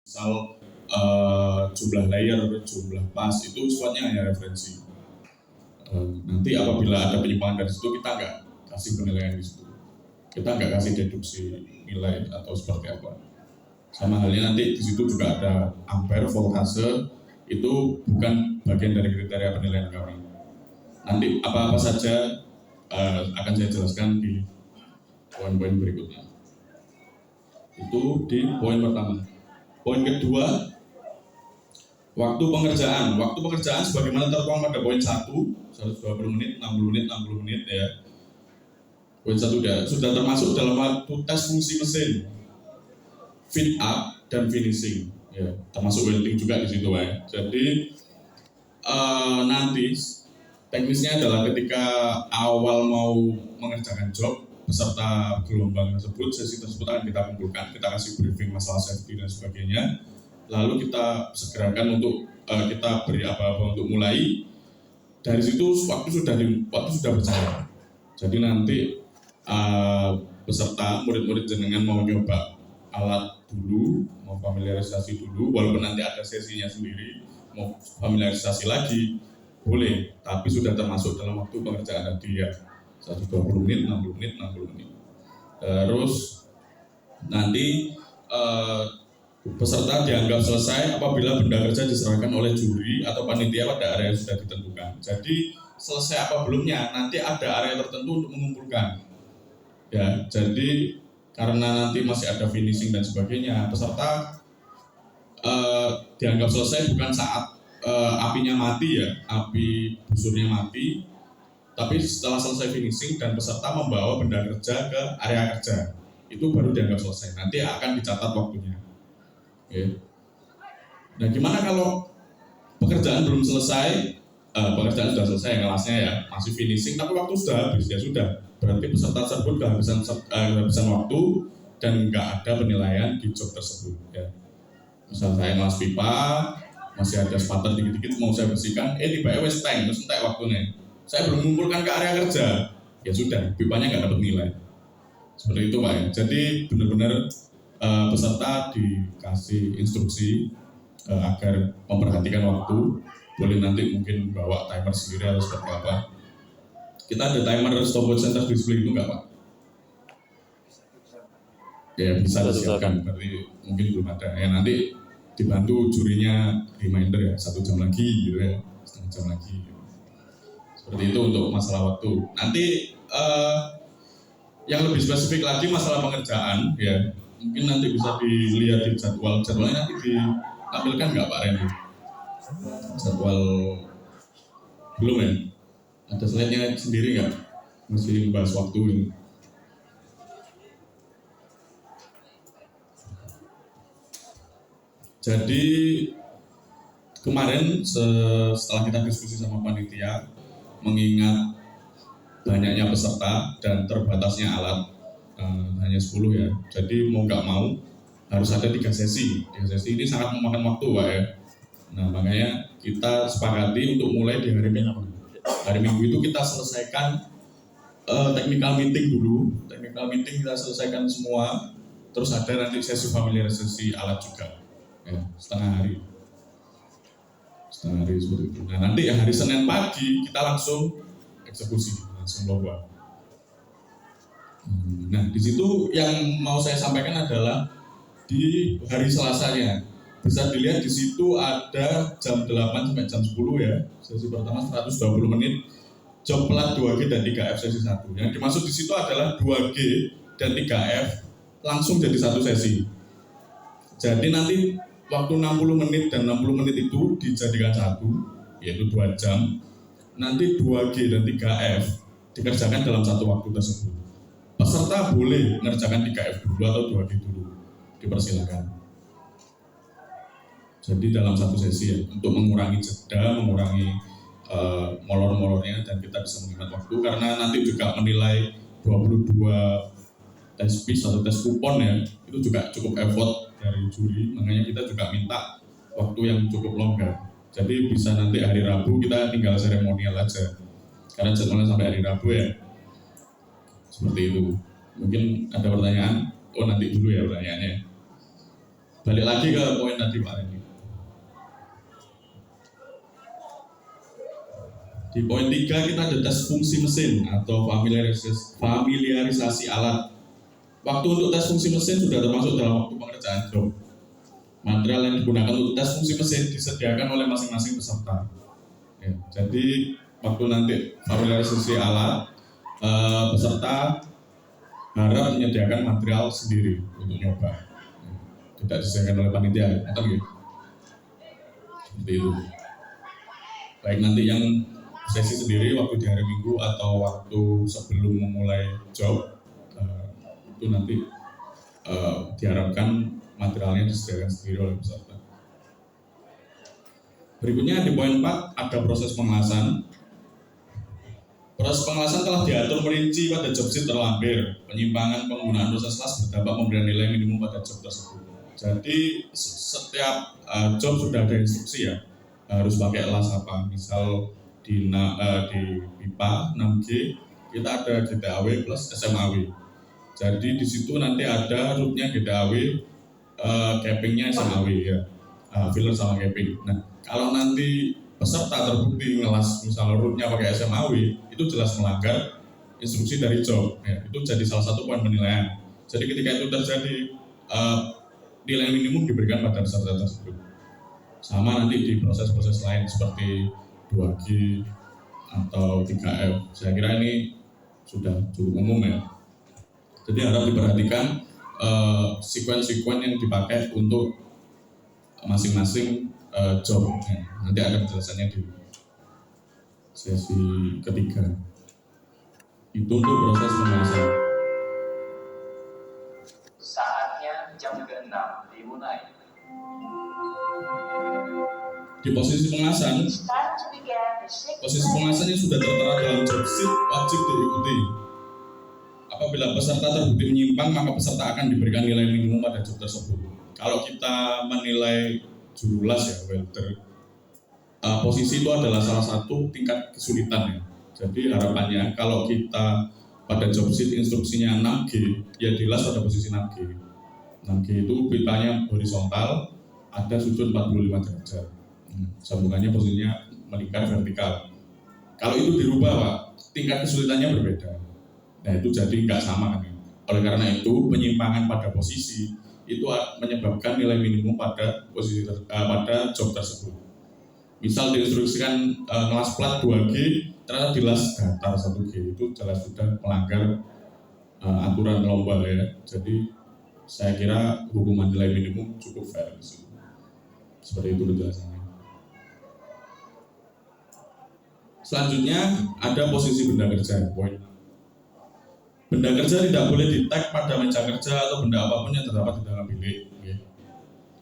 Misal jumlah layer, jumlah pas itu sifatnya hanya referensi. Nanti apabila ada penyimpangan dari situ kita nggak kasih penilaian di situ, kita nggak kasih deduksi nilai atau seperti apa. Sama halnya nanti di situ juga ada ampere, voltase, itu bukan bagian dari kriteria penilaian kami. Nanti apa-apa saja akan saya jelaskan di poin-poin berikutnya. Itu di poin pertama. Poin kedua, waktu pengerjaan. Waktu pengerjaan sebagaimana tertuang pada poin 1, 120 menit, 60 menit, 60 menit ya. Poin 1 sudah termasuk dalam waktu tes fungsi mesin, fit up dan finishing ya, termasuk welding juga di situ ya. Jadi nanti teknisnya adalah ketika awal mau mengerjakan job, peserta gelombang tersebut, sesi tersebut akan kita kumpulkan, kita kasih briefing masalah safety dan sebagainya, lalu kita segerakan untuk kita beri apa-apa untuk mulai. Dari situ waktu sudah berjalan. Jadi nanti peserta murid-murid jenengan mau nyoba alat dulu, mau familiarisasi dulu, walaupun nanti ada sesinya sendiri, mau familiarisasi lagi boleh, tapi sudah termasuk dalam waktu pengerjaan tadi ya, 120 menit, 60 menit, 60 menit. Terus nanti peserta dianggap selesai apabila benda kerja diserahkan oleh juri atau panitia pada area yang sudah ditentukan. Jadi selesai apa belumnya, nanti ada area tertentu untuk mengumpulkan. Ya, jadi karena nanti masih ada finishing dan sebagainya, peserta dianggap selesai bukan saat apinya mati ya, api busurnya mati, tapi setelah selesai finishing dan peserta membawa benda kerja ke area kerja, itu baru dianggap selesai. Nanti akan dicatat waktunya. Oke. Nah, gimana kalau pekerjaan belum selesai, pekerjaan sudah selesai kelasnya ya, masih finishing, tapi waktu sudah habis, ya sudah. Berarti peserta tersebut kehabisan waktu dan nggak ada penilaian di job tersebut. Ya. Misal saya kelas pipa, masih ada spatter dikit-dikit mau saya bersihkan, tiba-tiba wes tank, terus entek waktunya. Saya belum mengumpulkan ke area kerja, ya sudah, pipanya nggak dapat nilai. Seperti itu Pak ya. Jadi benar-benar peserta dikasih instruksi agar memperhatikan waktu, boleh nanti mungkin bawa timer sendiri atau seperti apa. Kita ada timer stopwatch center display itu nggak Pak? Ya bisa disiapkan, berarti mungkin belum ada. Ya nanti dibantu jurinya reminder ya, 1 jam lagi gitu ya, setengah jam lagi gitu. Seperti itu untuk masalah waktu. Nanti yang lebih spesifik lagi masalah pengerjaan ya, mungkin nanti bisa dilihat di jadwalnya nanti ditampilkan nggak Pak Randy? Jadwal belum ya? Ada slide-nya sendiri nggak? Masih bahas waktu ini. Jadi kemarin setelah kita diskusi sama panitia, mengingat banyaknya peserta dan terbatasnya alat hanya 10 ya, jadi mau nggak mau harus ada 3 sesi. 3 sesi ini sangat memakan waktu Pak ya. Nah makanya kita sepakati untuk mulai di hari Minggu. Hari Minggu itu kita selesaikan technical meeting dulu. Technical meeting kita selesaikan semua, terus ada nanti sesi familiarisasi alat juga. Ya, setengah hari seperti itu. Nah nanti hari Senin pagi kita langsung eksekusi, langsung lomba. Nah di situ yang mau saya sampaikan adalah di hari Selasanya bisa dilihat di situ ada jam 8 sampai jam 10 ya, sesi pertama 120 menit, job plat 2G dan 3F sesi 1. Yang dimaksud di situ adalah 2G dan 3F langsung jadi satu sesi. Jadi nanti waktu 60 menit dan 60 menit itu dijadikan satu, yaitu 2 jam. Nanti 2G dan 3F dikerjakan dalam satu waktu tersebut. Peserta boleh mengerjakan 3F dulu atau 2G dulu, dipersilakan. Jadi dalam satu sesi ya, untuk mengurangi jeda, mengurangi molor-molornya, dan kita bisa menghemat waktu, karena nanti juga menilai 22 tes PIS atau tes kupon ya, itu juga cukup effort dari juri, makanya kita juga minta waktu yang cukup longgar. Jadi bisa nanti hari Rabu kita tinggal seremonial aja, karena jadwalnya sampai hari Rabu ya. Seperti itu. Mungkin ada pertanyaan? Oh nanti dulu ya pertanyaannya. Balik lagi ke poin tadi Pak Reni. Di poin 3 kita ada tes fungsi mesin atau familiarisasi alat. Waktu untuk tes fungsi mesin sudah termasuk dalam waktu pengerjaan job. Material yang digunakan untuk tes fungsi mesin disediakan oleh masing-masing peserta. Ya, jadi waktu nanti familiarisasi alat, peserta harap menyediakan material sendiri untuk nyoba. Tidak disediakan oleh panitia, atau gitu. Seperti itu. Baik nanti yang sesi sendiri waktu di hari Minggu atau waktu sebelum memulai job, itu nanti diharapkan materialnya disediakan sendiri oleh peserta. Berikutnya di poin 4 ada proses pengelasan. Proses pengelasan telah diatur merinci pada job sheet terlampir. Penyimpangan penggunaan proses kelas berdampak pemberian nilai minimum pada job tersebut. Jadi setiap job sudah ada instruksi ya, harus pakai kelas apa. Misal di BIPA 6G kita ada GTAW plus SMAW. Jadi di situ nanti ada rootnya GTAW, cappingnya SMAW ya, filler sama capping. Nah kalau nanti peserta terbukti ngelas misalnya rootnya pakai SMAW, itu jelas melanggar instruksi dari job. Ya, itu jadi salah satu poin penilaian. Jadi ketika itu terjadi, nilai minimum diberikan pada peserta tersebut. Sama nanti di proses-proses lain seperti 2G atau 3F. Saya kira ini sudah cukup umum ya. Jadi harap diperhatikan sekuen-sekuen yang dipakai untuk masing-masing job. Nanti ada penjelasannya di sesi ketiga. Itu untuk proses pembahasan. Saatnya jam ke-6 dimulai. Di posisi pengelasan, posisi pengelasan yang sudah tertera dalam job sheet wajib diikuti. Apabila peserta terbukti menyimpang, maka peserta akan diberikan nilai minimum pada job tersebut. Kalau kita menilai jurulas ya, welder, posisi itu adalah salah satu tingkat kesulitan ya. Jadi harapannya kalau kita pada job sheet instruksinya 6G, ya dilas pada posisi 6G. 6G itu pitanya horizontal, ada sudut 45 derajat. Sambungannya posisinya melingkar vertikal. Kalau itu dirubah Pak, tingkat kesulitannya berbeda. Nah itu jadi nggak sama kan. Oleh karena itu penyimpangan pada posisi itu menyebabkan nilai minimum pada posisi pada job tersebut. Misal diinstruksikan kelas plat 2G, ternyata dilas datar 1G, itu jelas sudah melanggar aturan lomba ya. Jadi saya kira hukuman nilai minimum cukup fair. Seperti itu penjelasannya. Selanjutnya ada posisi benda kerja. Poin. Benda kerja tidak boleh di-tag pada meja kerja atau benda apapun yang terdapat di dalam bilik.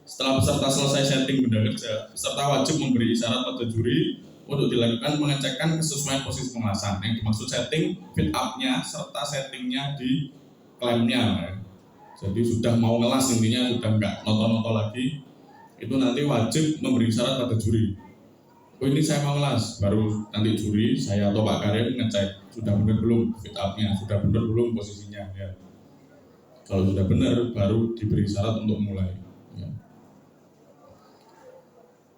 Setelah peserta selesai setting benda kerja, peserta wajib memberi isyarat pada juri untuk dilakukan pengecekan kesesuaian posisi pengelasan. Yang dimaksud setting, fit up-nya serta settingnya di klaimnya. Jadi sudah mau ngelas intinya, sudah nggak noto-noto lagi, itu nanti wajib memberi isyarat pada juri. Oh ini saya mau ngelas, baru nanti juri, saya atau Pak Karim ngecek sudah benar belum fit up-nya, sudah benar belum posisinya ya. Kalau sudah benar, baru diberi syarat untuk mulai ya.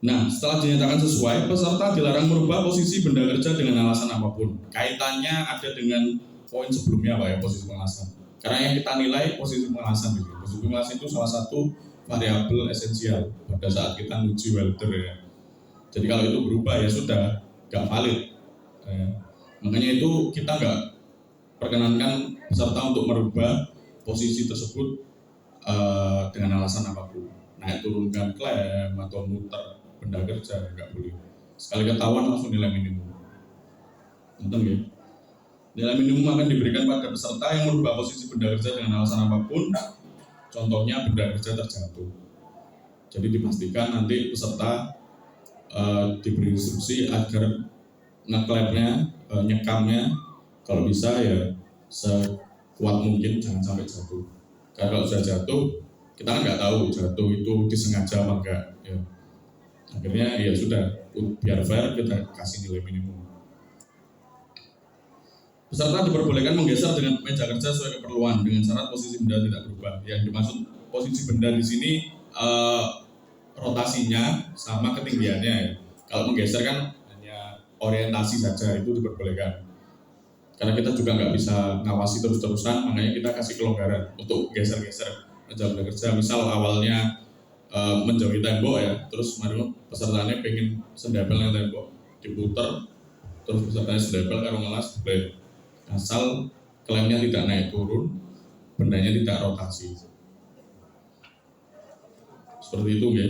Nah setelah dinyatakan sesuai, peserta dilarang merubah posisi benda kerja dengan alasan apapun. Kaitannya ada dengan poin sebelumnya Pak ya, posisi pengelasan. Karena yang kita nilai posisi pengelasan gitu. Posisi pengelasan itu salah satu variabel esensial pada saat kita uji welder ya. Jadi kalau itu berubah ya sudah nggak valid. Makanya itu kita nggak perkenankan peserta untuk merubah posisi tersebut dengan alasan apapun. Naik turunkan klaim atau muter benda kerja nggak boleh. Sekali ketahuan langsung nilai minimum. Nonton ya. Nilai minimum akan diberikan pada peserta yang merubah posisi benda kerja dengan alasan apapun. Contohnya benda kerja terjatuh. Jadi dipastikan nanti peserta diberi instruksi agar ngeklaimnya, nyekamnya kalau bisa ya sekuat mungkin, jangan sampai jatuh. Karena kalau sudah jatuh, kita kan nggak tahu jatuh itu disengaja apa enggak ya. Akhirnya ya sudah, biar fair kita kasih nilai minimum. Peserta diperbolehkan menggeser dengan meja kerja sesuai keperluan dengan syarat posisi benda tidak berubah. Yang dimaksud posisi benda di sini eh, rotasinya sama ketinggiannya ya. Kalau menggeser kan hanya orientasi saja, itu diperbolehkan. Karena kita juga nggak bisa ngawasi terus-terusan, makanya kita kasih kelonggaran untuk geser-geser jam kerja. Misal awalnya menjauhi tembok ya, terus kemarin pesertanya pengen sendapel yang tembok diputer, terus pesertanya sendapel karo ngelas boleh, asal klaimnya tidak naik turun, bendanya tidak rotasi. Seperti itu ya.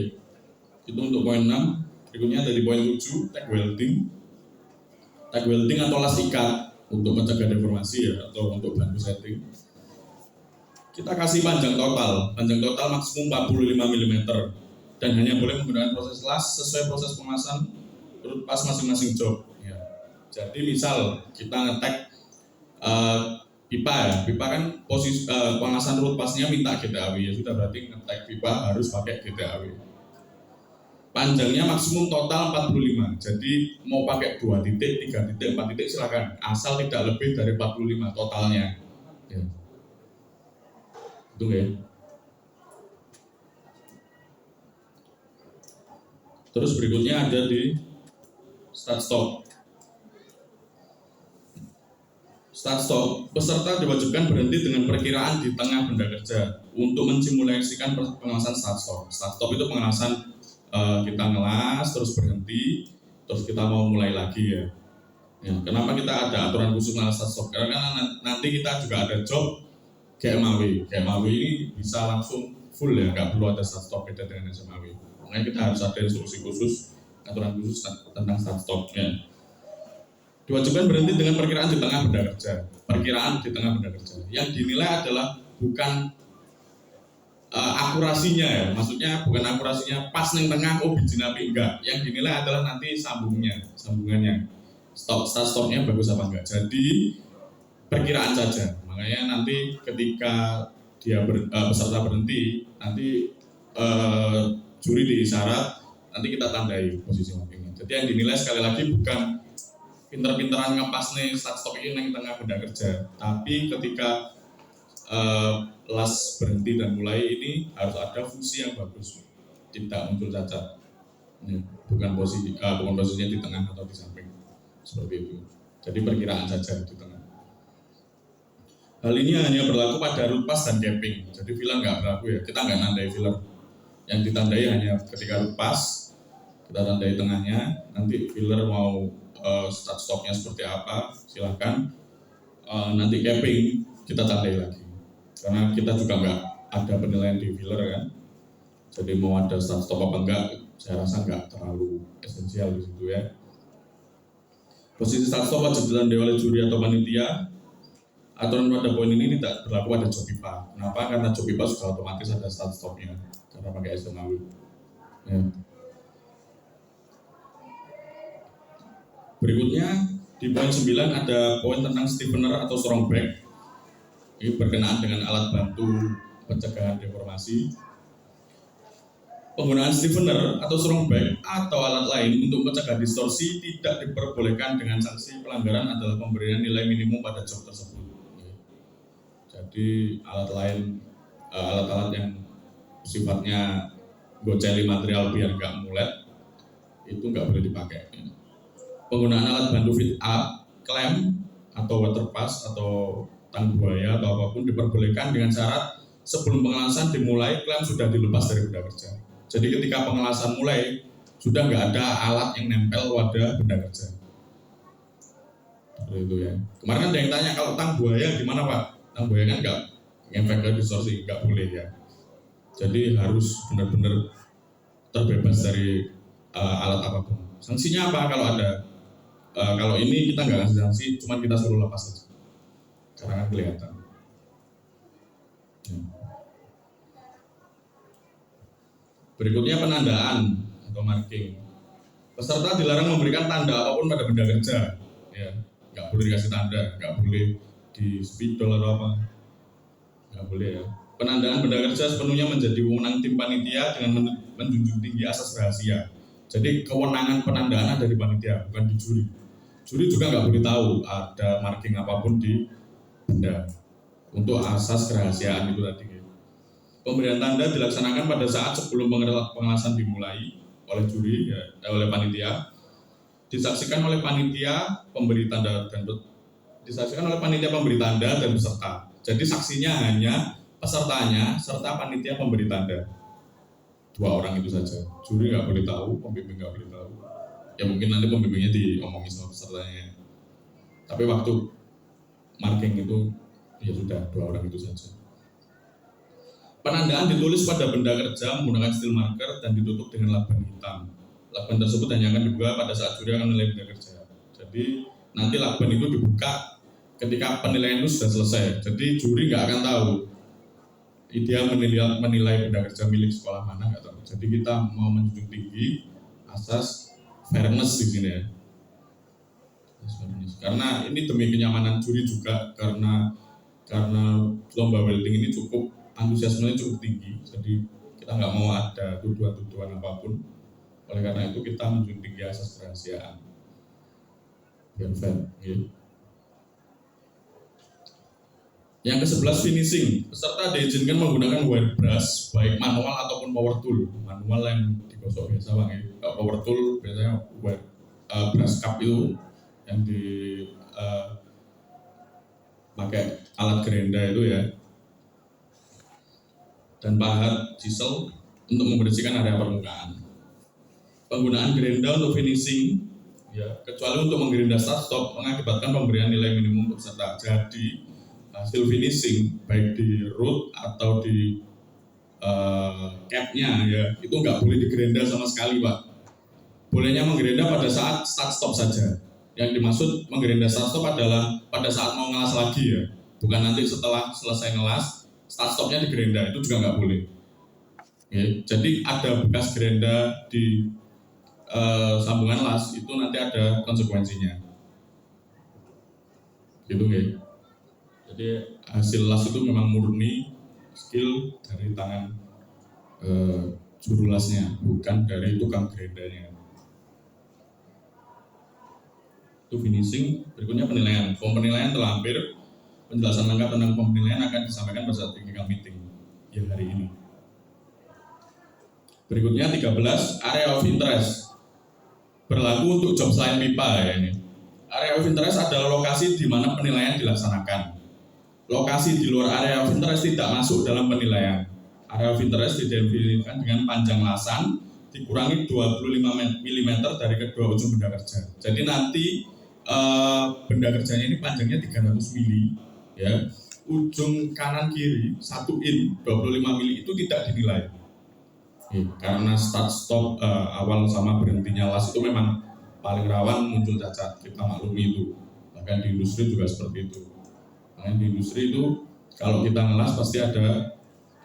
Itu untuk poin 6. Berikutnya dari poin 7, tag welding. Tag welding atau las ikat untuk mencegah deformasi ya, atau untuk bantu setting. Kita kasih panjang total maksimum 45 mm dan hanya boleh menggunakan proses las sesuai proses pemasan root pass masing-masing job. Ya. Jadi misal kita ngetek pipa ya, pipa kan posisi pemasan root passnya minta GTAW ya, sudah berarti ngetek pipa harus pakai GTAW. Panjangnya maksimum total 45, jadi mau pakai 2 titik, 3 titik, 4 titik silakan, asal tidak lebih dari 45 totalnya. Ya. Itu ya. Terus berikutnya ada di start stop. Start stop, peserta diwajibkan berhenti dengan perkiraan di tengah benda kerja untuk mensimulasikan pengawasan start stop. Start stop itu pengawasan kita ngelas, terus berhenti, terus kita mau mulai lagi ya. Ya, kenapa kita ada aturan khusus ngelas start stop? Karena nanti kita juga ada job GMAW. GMAW ini bisa langsung full ya, nggak perlu ada start stop, beda dengan SMAW. Makanya kita harus ada instruksi khusus, aturan khusus tentang start stopnya. Diwajibkan berhenti dengan perkiraan di tengah benda kerja. Perkiraan di tengah benda kerja. Yang dinilai adalah bukan akurasinya ya, maksudnya bukan akurasinya pas neng tengah, oh biji napi enggak. Yang dinilai adalah nanti sambungannya, start stopnya bagus apa enggak. Jadi perkiraan saja. Makanya nanti ketika dia peserta berhenti, nanti juri diisyarat, nanti kita tandai posisi mappingnya. Jadi yang dinilai sekali lagi bukan pinter-pinteran ngepas nih start stop ini neng tengah benda kerja, tapi ketika las berhenti dan mulai ini harus ada fungsi yang bagus, tidak muncul cacat. Bukan posisinya di tengah atau di samping, seperti itu. Jadi perkiraan saja di tengah. Hal ini hanya berlaku pada root pass dan capping. Jadi filler nggak berlaku ya. Kita nggak nandai filler. Yang ditandai hanya ketika root pass, kita tandai tengahnya. Nanti filler mau start stopnya seperti apa, silakan. Nanti capping kita tandai lagi. Karena kita juga nggak ada penilaian di filler kan. Jadi mau ada start stop apa enggak, saya rasa nggak terlalu esensial di situ ya. Posisi start stop wajib ditandai oleh juri atau panitia. Aturan pada poin ini tidak berlaku pada job pipa. Kenapa? Karena job pipa sudah otomatis ada start stopnya karena pakai SMAW. Ya. Berikutnya di poin 9 ada poin tentang stiffener atau strong back. Ini berkenaan dengan alat bantu pencegahan deformasi. Penggunaan stiffener atau strong back atau alat lain untuk mencegah distorsi tidak diperbolehkan dengan sanksi pelanggaran adalah pemberian nilai minimum pada job tersebut. Jadi alat-alat yang sifatnya goceli material biar nggak mulet itu nggak boleh dipakai. Penggunaan alat bantu fit up, klem atau water pass atau tang buaya atau apapun diperbolehkan dengan syarat sebelum pengelasan dimulai klem sudah dilepas dari benda kerja. Jadi ketika pengelasan mulai sudah nggak ada alat yang nempel wadah benda kerja. Seperti itu ya. Kemarin kan ada yang tanya kalau tang buaya gimana Pak? Tang buaya kan nggak ngefek ke distorsi, nggak boleh ya. Jadi harus benar-benar terbebas dari alat apapun. Sanksinya apa kalau ada? Kalau ini kita nggak kasih sanksi, cuma kita suruh lepas saja. Karena kan kelihatan. Ya. Berikutnya penandaan atau marking. Peserta dilarang memberikan tanda apapun pada benda kerja. Ya, nggak boleh dikasih tanda, nggak boleh di spidol atau apa, nggak boleh ya. Penandaan benda kerja sepenuhnya menjadi wewenang tim panitia dengan menjunjung tinggi asas rahasia. Jadi kewenangan penandaan ada di panitia, bukan di juri. Juri juga nggak boleh tahu ada marking apapun di benda untuk asas kerahasiaan itu tadi. Pemberian tanda dilaksanakan pada saat sebelum pengelasan dimulai oleh juri, oleh panitia, disaksikan oleh panitia pemberi tanda dan peserta. Jadi saksinya hanya pesertanya serta panitia pemberi tanda. 2 orang itu saja. Juri nggak boleh tahu, pembimbing nggak boleh tahu. Ya mungkin nanti pembimbingnya diomongin sama pesertanya. Tapi waktu marking itu ya sudah 2 orang itu saja. Penandaan ditulis pada benda kerja menggunakan steel marker dan ditutup dengan lakban hitam. Lakban tersebut hanya akan dibuka pada saat juri akan menilai benda kerja. Jadi nanti lakban itu dibuka ketika penilaian itu sudah selesai. Jadi juri nggak akan tahu dia menilai benda kerja milik sekolah mana, nggak tahu. Jadi kita mau menjunjung tinggi asas fairness di sini ya. Karena ini demi kenyamanan juri juga, karena lomba welding ini antusiasmenya cukup tinggi, jadi kita nggak mau ada tuduhan-tuduhan apapun. Oleh karena itu kita menjunjung tinggi asas kerahasiaan. Biar fair. Okay. Yang ke-11 finishing. Peserta diizinkan menggunakan wire brush baik manual ataupun power tool. Manual yang digosok biasa Bang ya. Kalau power tool biasanya brush cup itu yang pakai alat gerenda itu ya. Dan pahat chisel untuk membersihkan area permukaan. Penggunaan gerenda untuk finishing ya, kecuali untuk menggerenda start stop mengakibatkan pemberian nilai minimum untuk peserta. Jadi hasil finishing baik di root atau di capnya ya itu nggak boleh digerenda sama sekali Pak. Bolehnya menggerenda pada saat start stop saja. Yang dimaksud menggerenda start stop adalah pada saat mau ngelas lagi ya, bukan nanti setelah selesai ngelas start stopnya digerenda, itu juga nggak boleh. Oke, jadi ada bekas gerenda di sambungan las itu nanti ada konsekuensinya. Gitu ya. Jadi hasil las itu memang murni skill dari tangan juru lasnya, bukan dari tukang gerendanya. Itu finishing. Berikutnya penilaian. Form penilaian telah hampir. Penjelasan lengkap tentang penilaian akan disampaikan pada saat technical meeting yang hari ini. Berikutnya 13, area of interest. Berlaku untuk job selain pipa ya ini. Area of interest adalah lokasi di mana penilaian dilaksanakan. Lokasi di luar area of interest tidak masuk dalam penilaian. Area of interest didefinisikan dengan panjang lasan dikurangi 25 mm dari kedua ujung benda kerja. Jadi nanti benda kerjanya ini panjangnya 300 mm. Ya, ujung kanan kiri 1 in 25 mili itu tidak dinilai karena start stop awal sama berhentinya las itu memang paling rawan muncul cacat, kita maklumi itu. Bahkan di industri juga seperti itu. Nah, di industri itu kalau kita ngelas pasti ada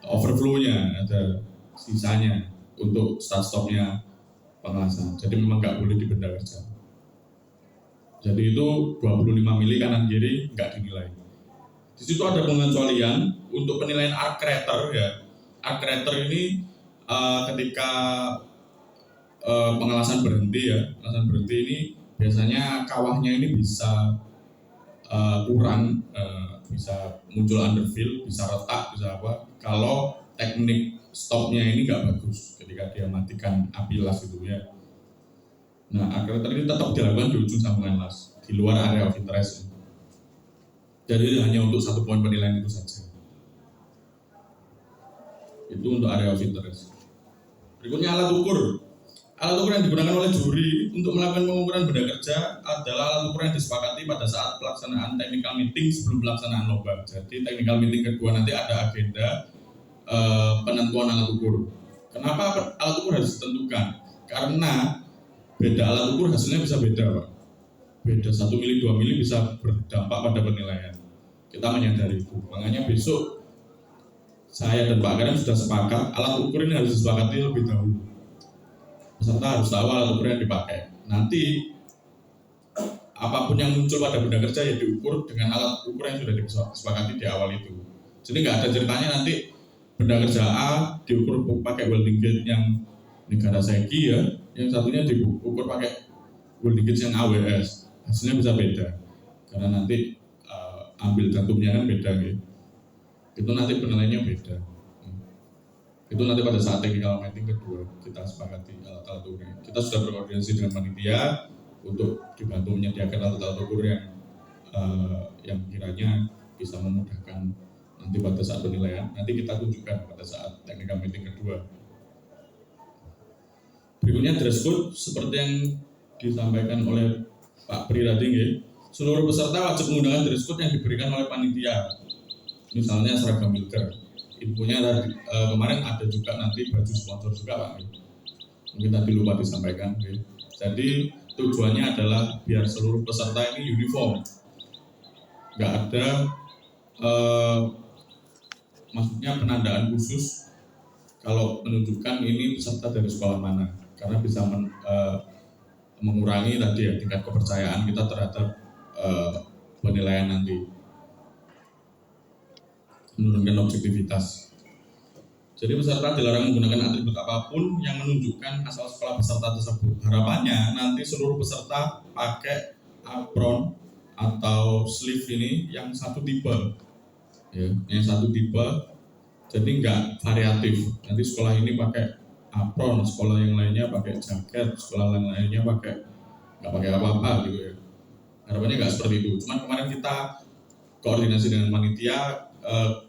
overflow-nya, ada sisanya untuk start stopnya pengelasan. Jadi memang nggak boleh di benda kerja. Jadi itu 25 mili kanan kiri nggak dinilai. Di situ ada pengecualian untuk penilaian arc crater ya. Arc crater ini ketika pengelasan berhenti ya, pengelasan berhenti ini biasanya kawahnya ini bisa kurang, bisa muncul underfill, bisa retak, bisa apa. Kalau teknik stopnya ini nggak bagus ketika dia matikan api las itu ya. Nah, arc crater ini tetap dilakukan di ujung sambungan las, di luar area of interest. Jadi hanya untuk 1 poin penilaian itu saja. Itu untuk area of interest. Berikutnya alat ukur. Alat ukur yang digunakan oleh juri untuk melakukan pengukuran benda kerja adalah alat ukur yang disepakati pada saat pelaksanaan technical meeting sebelum pelaksanaan lomba. Jadi technical meeting kedua nanti ada agenda penentuan alat ukur. Kenapa alat ukur harus ditentukan? Karena beda alat ukur hasilnya bisa beda Pak. Beda 1 mili 2 mili bisa berdampak pada penilaian. Kita menyadari itu. Makanya besok saya dan Pak Karim sudah sepakat alat ukur ini harus disepakati lebih dahulu. Peserta harus tahu alat ukur yang dipakai. Nanti apapun yang muncul pada benda kerja ya diukur dengan alat ukur yang sudah disepakati di awal itu. Jadi nggak ada ceritanya nanti benda kerja A diukur pakai welding gauge yang negara segi ya, yang satunya diukur pakai welding gauge yang AWS. Hasilnya bisa beda karena nanti ambil datumnya kan beda gitu. Itu nanti penilaiannya beda. Itu nanti pada saat technical meeting kedua kita sepakati alat-alat ukur. Kita sudah berkoordinasi dengan panitia untuk dibantu menyediakan alat-alat ukur yang kiranya bisa memudahkan nanti pada saat penilaian. Nanti kita tunjukkan pada saat technical meeting kedua. Berikutnya dress code seperti yang disampaikan oleh Pak Pri tadi, ya. Seluruh peserta wajib menggunakan dress code yang diberikan oleh panitia. Misalnya seragam militer. Infonya tadi kemarin ada juga nanti baju sponsor juga, Pak. Mungkin tadi lupa disampaikan. Ya. Jadi tujuannya adalah biar seluruh peserta ini uniform. Nggak ada maksudnya penandaan khusus kalau menunjukkan ini peserta dari sekolah mana. Karena bisa mengurangi tadi ya tingkat kepercayaan kita terhadap penilaian nanti, menurunkan objektivitas. Jadi peserta dilarang menggunakan atribut apapun yang menunjukkan asal sekolah peserta tersebut. Harapannya nanti seluruh peserta pakai apron atau sleeve ini yang satu tipe, ya, yang satu tipe. Jadi nggak variatif. Nanti sekolah ini pakai apron, sekolah yang lainnya pakai jaket, sekolah yang lainnya nggak pakai apa-apa gitu ya. Harapannya nggak seperti itu. Cuman kemarin kita koordinasi dengan panitia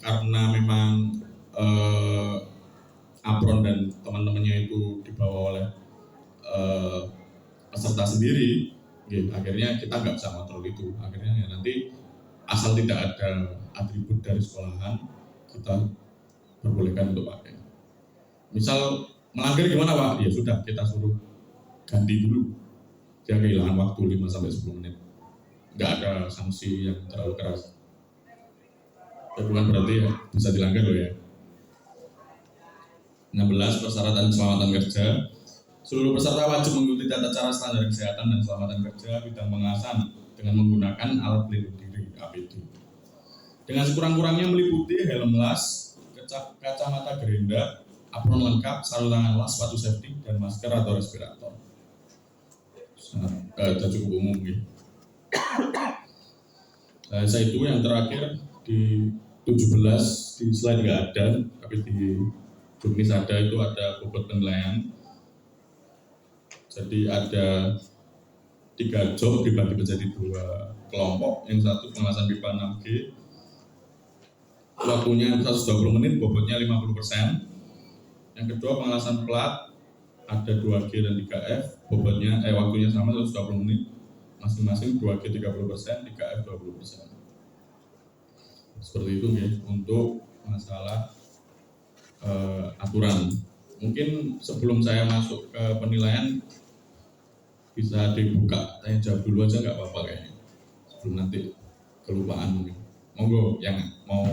karena memang apron dan teman-temannya itu dibawa oleh peserta sendiri, gitu. Akhirnya kita nggak bisa kontrol itu. Akhirnya ya nanti asal tidak ada atribut dari sekolahan kita perbolehkan untuk pakai. Misal melanggar gimana, Pak? Ya sudah, kita suruh ganti dulu. Dia kehilangan waktu 5-10 menit. Nggak ada sanksi yang terlalu keras. Ya, bukan berarti ya bisa dilanggar loh ya. 16. Persyaratan keselamatan kerja. Seluruh peserta wajib mengikuti tata cara standar kesehatan dan keselamatan kerja bidang pengawasan dengan menggunakan alat pelindung diri APD. Dengan sekurang-kurangnya meliputi helm las, kacamata gerenda, apron lengkap, sarung tangan las, sepatu safety, dan masker atau respirator. Sudah cukup umum gitu. Saya itu yang terakhir di 17 di slide nggak ada, tapi di juknis ada, itu ada bobot penilaian. Jadi ada 3 job dibagi menjadi 2 kelompok. Yang satu pengawasan pipa 6G, waktunya 120 menit, bobotnya 50%. Yang kedua pengawasan plat, ada 2G dan 3F, bobotnya waktunya sama 120 menit, masing-masing 2G 30%, 3F 20%. Seperti itu ya untuk masalah aturan. Mungkin sebelum saya masuk ke penilaian bisa dibuka tanya jawab dulu aja, nggak apa-apa kayaknya, sebelum nanti kelupaan mungkin. Monggo yang mau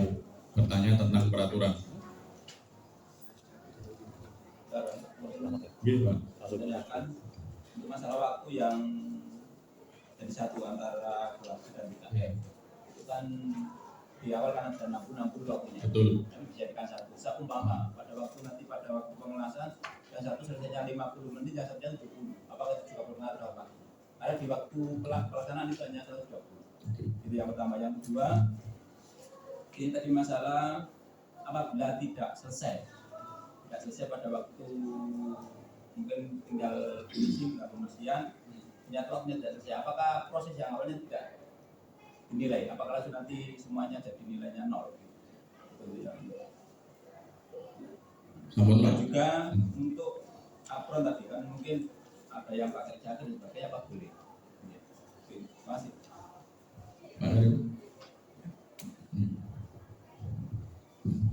bertanya tentang peraturan. Gitu, Pak. Tanyakan untuk masalah waktu yang jadi satu antara kelas dan BKM. Itu kan di awal kan ada 60 waktunya. Betul. Tapi dijadikan satu. Seumpama pada waktu pengelasan yang satu selesainya 50 menit, yang satunya 70. Apakah itu juga berpengaruh apa? Karena di waktu pelaksanaan itu hanya 120. Itu yang pertama. Yang kedua, ini tadi masalah apabila tidak selesai pada waktu mungkin tinggal finishing atau pembersihan, ternyata waktunya tidak selesai. Apakah proses yang awalnya tidak dinilai? Apakah nanti semuanya jadi nilainya 0? Dan juga untuk apron tadi kan mungkin ada yang pakai jaket dan sebagainya, apa boleh? Terima kasih.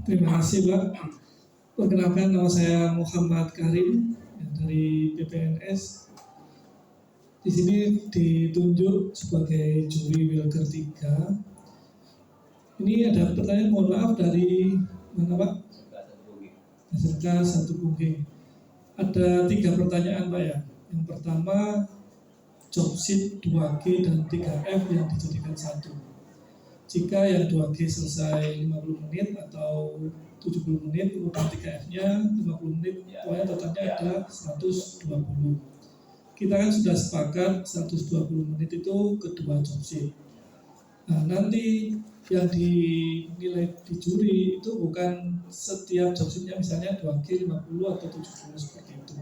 Terima kasih, Pak. Perkenalkan, nama saya Muhammad Karim dari PPNS. Di sini ditunjuk sebagai juri Wilker 3. Ini ada pertanyaan, mohon maaf, dari mana, Pak? SMK 1 Pungging. Ada 3 pertanyaan, Pak ya. Yang pertama, job sheet 2G dan 3F yang dijadikan 1. Jika yang 2G selesai 50 menit atau 70 menit, kemudian 3F-nya 50 menit, pokoknya totalnya ada 120. Kita kan sudah sepakat 120 menit itu kedua job sheet. Nah, nanti yang dinilai di juri itu bukan setiap jobsitnya misalnya 2G 50 atau 70 seperti itu.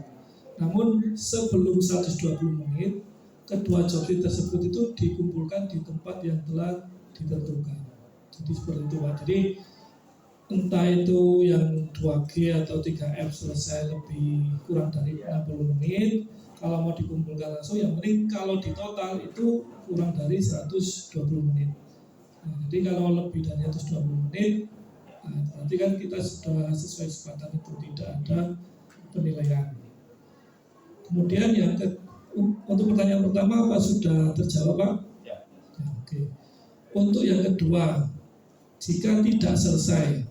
Namun sebelum 120 menit, kedua jobsit tersebut itu dikumpulkan di tempat yang telah ditentukan. Jadi seperti itu Pak. Jadi entah itu yang 2G atau 3F selesai lebih kurang dari 60 menit, kalau mau dikumpulkan langsung yang penting kalau di total itu kurang dari 120 menit. Nah, jadi kalau lebih dari 120 menit, nanti kan kita sudah sesuai kesepakatan itu, tidak ada penilaian. Kemudian untuk pertanyaan pertama apa sudah terjawab Pak? Ya. Oke. Untuk yang kedua, jika tidak selesai,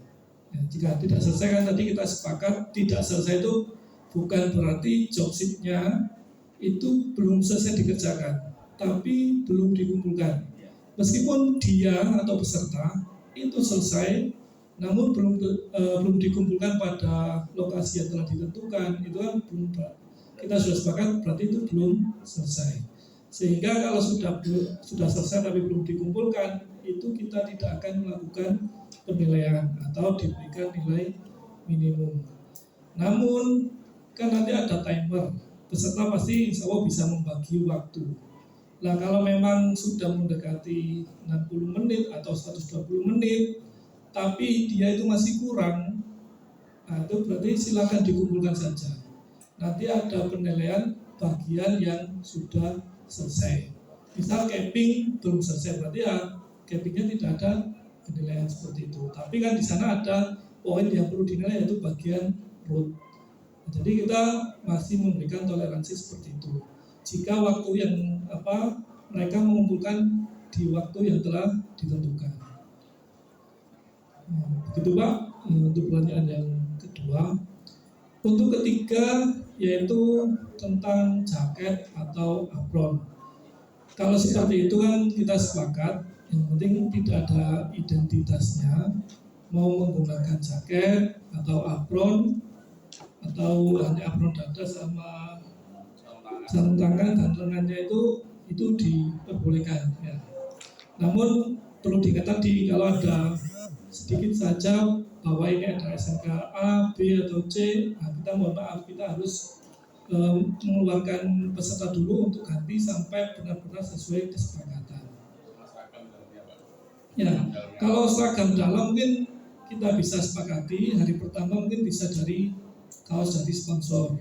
jika tidak selesai kan tadi kita sepakat tidak selesai itu bukan berarti jobsitnya itu belum selesai dikerjakan, tapi belum dikumpulkan. Meskipun dia atau peserta itu selesai, namun belum dikumpulkan pada lokasi yang telah ditentukan, itu kan belum, kita sudah sepakat berarti itu belum selesai. Sehingga kalau sudah selesai tapi belum dikumpulkan, itu kita tidak akan melakukan penilaian atau diberikan nilai minimum. Namun kan nanti ada timer, peserta pasti insya Allah bisa membagi waktu. Nah kalau memang sudah mendekati 60 menit atau 120 menit, tapi dia itu masih kurang, nah itu berarti silakan dikumpulkan saja. Nanti ada penilaian bagian yang sudah selesai. Misal capping belum selesai, berarti ya cappingnya tidak ada penilaian seperti itu. Tapi kan di sana ada poin yang perlu dinilai yaitu bagian root. Jadi kita masih memberikan toleransi seperti itu. Jika waktu yang mereka mengumpulkan di waktu yang telah ditentukan. Begitu Pak. Untuk pertanyaan yang kedua. Untuk ketiga yaitu tentang jaket atau apron. Kalau seperti itu kan kita sepakat, yang penting tidak ada identitasnya, mau menggunakan jaket atau apron atau hanya apron dada sama sarung tangan dan lengannya itu diperbolehkan ya. Namun perlu diingat tadi kalau ada sedikit saja bahwa ini ada SNK A, B atau C, nah kita mohon maaf kita harus mengeluarkan peserta dulu untuk ganti sampai benar-benar sesuai kesepakatan. Ya, kalau seragam dalam mungkin kita bisa sepakati hari pertama mungkin bisa dari kaos dari sponsor.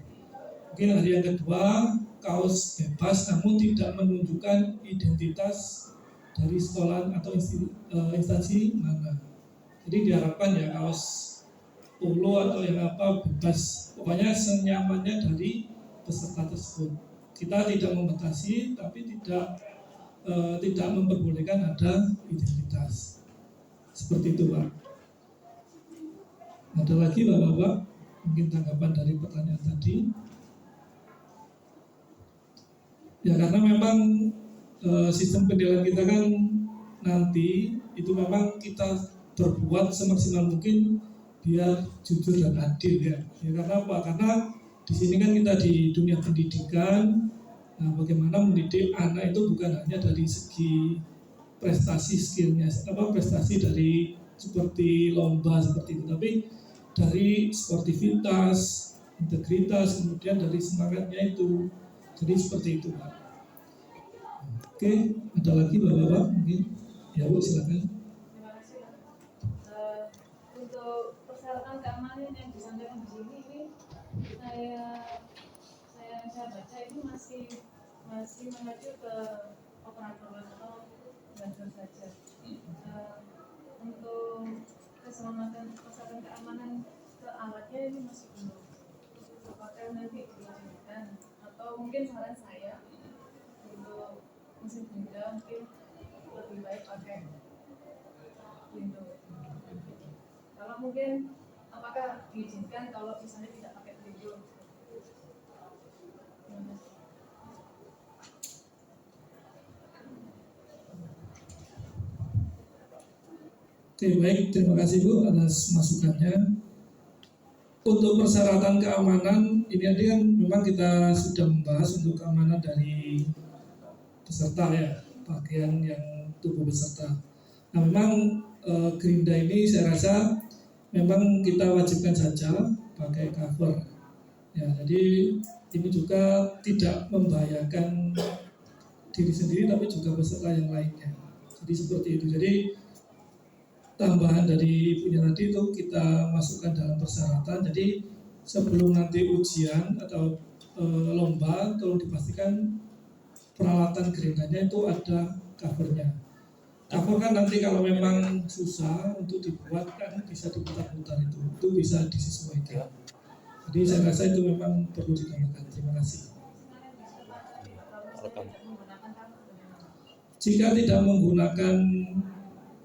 Mungkin hari yang kedua kaos bebas namun tidak menunjukkan identitas dari sekolah atau instansi mana. Jadi diharapkan ya kaos polo atau yang bebas, pokoknya senyamannya dari peserta tersebut. Kita tidak membatasi tapi tidak memperbolehkan ada identitas. Seperti itu Pak. Ada lagi Bapak-Bapak mungkin tanggapan dari pertanyaan tadi? Ya karena memang sistem penilaian kita kan nanti itu memang kita berbuat semaksimal mungkin biar jujur dan adil ya. Ya karena apa? Karena di sini kan kita di dunia pendidikan, nah bagaimana mendidik anak itu bukan hanya dari segi prestasi skillnya, prestasi dari seperti lomba seperti itu, tapi dari sportivitas, integritas, kemudian dari semangatnya itu. Jadi seperti itu Pak. Oke, ada lagi Bapak-Bapak mungkin? Ya Bu silakan. Terima kasih. Untuk persyaratan keamanan yang disampaikan di sini ini saya baca ini masih mengacu ke operator atau vendor saja. Untuk keselamatan persyaratan keamanan ke alatnya ini masih belum. Apakah nanti dilanjutkan atau mungkin saran saya untuk mesin benda mungkin lebih baik pakai window. Kalau mungkin apakah diizinkan kalau misalnya tidak pakai window? Oke baik, terima kasih Bu atas masukannya. Untuk persyaratan keamanan ini kan memang kita sudah membahas untuk keamanan dari peserta ya, pakaian yang tubuh peserta. Nah memang gerinda ini saya rasa memang kita wajibkan saja pakai cover. Ya, jadi ini juga tidak membahayakan diri sendiri tapi juga peserta yang lainnya. Jadi seperti itu. Jadi tambahan dari ibunya tadi itu kita masukkan dalam persyaratan. Jadi sebelum nanti ujian atau lomba, tolong dipastikan peralatan gerindanya itu ada covernya. Cover kan nanti kalau memang susah untuk dibuat kan bisa diputar-putar itu bisa disesuaikan. Jadi saya rasa itu memang perlu ditambahkan. Terima kasih. Jika tidak menggunakan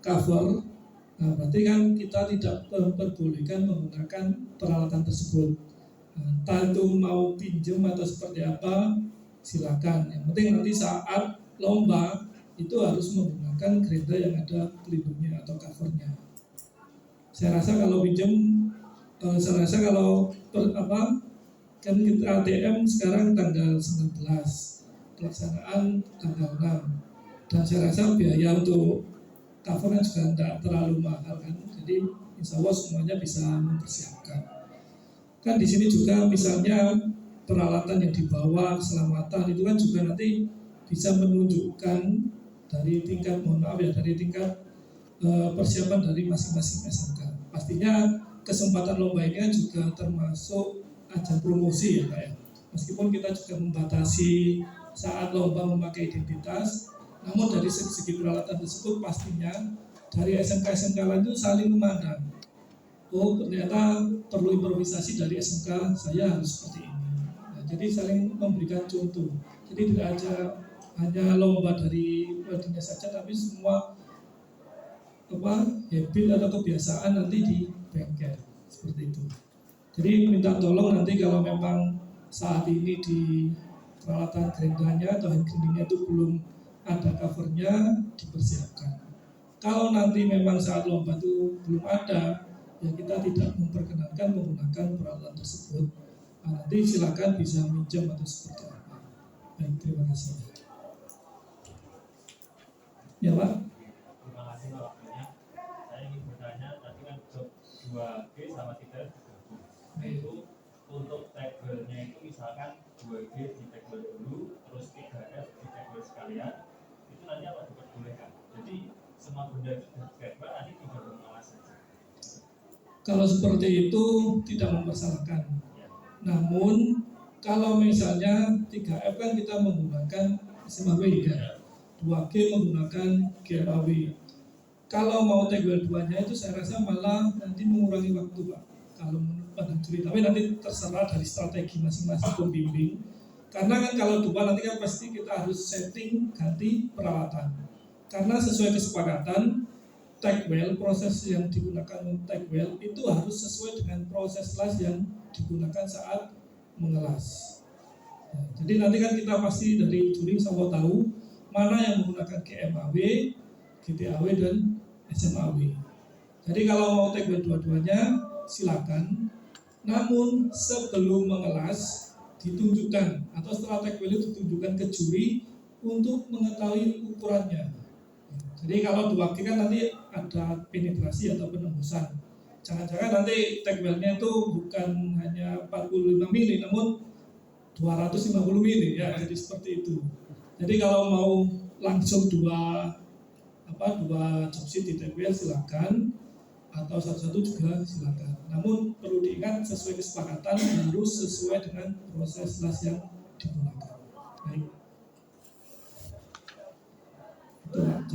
cover, nah berarti kan kita tidak memperbolehkan menggunakan peralatan tersebut. Entah itu mau pinjam atau seperti apa, silakan. Yang penting nanti saat lomba itu harus menggunakan gerinda yang ada pelindungnya atau covernya. Saya rasa kalau pinjam, kan kita ATM sekarang tanggal 19, pelaksanaan tanggal 6. Dan saya rasa biaya untuk cover kan juga tidak terlalu mahal kan, jadi insya Allah semuanya bisa mempersiapkan. Kan di sini juga misalnya peralatan yang dibawa, keselamatan itu kan juga nanti bisa menunjukkan dari tingkat persiapan dari masing-masing SMK. Pastinya kesempatan lomba ini kan juga termasuk ajang promosi ya Pak ya. Meskipun kita juga membatasi saat lomba memakai identitas, namun dari segi peralatan tersebut pastinya dari SMK-SMK lain itu saling memandang. Oh ternyata perlu improvisasi dari SMK saya harus seperti ini. Nah, jadi saling memberikan contoh. Jadi tidak hanya lomba dari weldingnya saja, tapi semua habit atau kebiasaan nanti di bengkel seperti itu. Jadi minta tolong nanti kalau memang saat ini di peralatan gerindanya atau hand grindingnya itu belum ada covernya, dipersiapkan. Kalau nanti memang saat lomba itu belum ada, ya kita tidak memperkenankan menggunakan peralatan tersebut. Nah, nanti silakan bisa minjam atau seperti apa. Baik, terima kasih. Ya Pak. Terima kasih Pak waktunya. Saya ingin bertanya, tadi kan job 2G sama 3F digabung. Nah itu untuk table-nya itu misalkan 2G di table dulu, terus 3F di table sekalian, itu nanti apa diperbolehkan? Jadi semua benda itu digabung nanti tinggal mengawas saja. Kalau seperti itu tidak mempersalahkan. Namun kalau misalnya 3F kan kita menggunakan SMAW ya, 2G menggunakan GMAW. Kalau mau table 2-nya itu saya rasa malah nanti mengurangi waktu Pak. Kalau menurut Pak Juri, tapi nanti terserah dari strategi masing-masing pembimbing. Karena kan kalau 2 nanti kan pasti kita harus setting ganti peralatan. Karena sesuai kesepakatan tag weld, proses yang digunakan tag weld itu harus sesuai dengan proses las yang digunakan saat mengelas. Ya, jadi nanti kan kita pasti dari juri sama tahu mana yang menggunakan GMAW, GTAW dan SMAW. Jadi kalau mau tag weld dua-duanya silakan. Namun sebelum mengelas ditunjukkan atau setelah tag weld itu ditunjukkan ke juri untuk mengetahui ukurannya. Jadi kalau 2G kan nanti ada penetrasi atau penembusan. Jangan-jangan nanti tag weldnya itu bukan hanya 45 mili, namun 250 mili ya. Jadi seperti itu. Jadi kalau mau langsung dua job sheet di tag weld silakan, atau satu-satu juga silakan. Namun perlu diingat sesuai kesepakatan harus sesuai dengan proses las yang digunakan. Baik.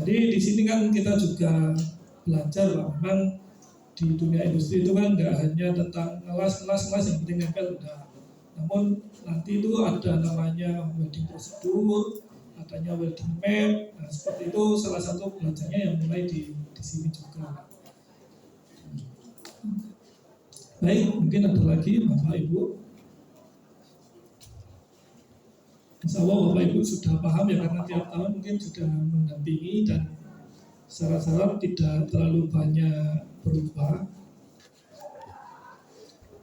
Jadi di sini kan kita juga belajar bahwa memang di dunia industri itu kan nggak hanya tentang ngelas yang penting nempel udah. Namun nanti itu ada namanya welding prosedur, adanya welding map. Nah, seperti itu salah satu belajarnya yang mulai di sini juga. Baik, mungkin ada lagi Bapak Ibu. Insya Allah Bapak Ibu sudah paham ya, karena tiap tahun mungkin sudah mendampingi dan syarat-syarat tidak terlalu banyak berubah.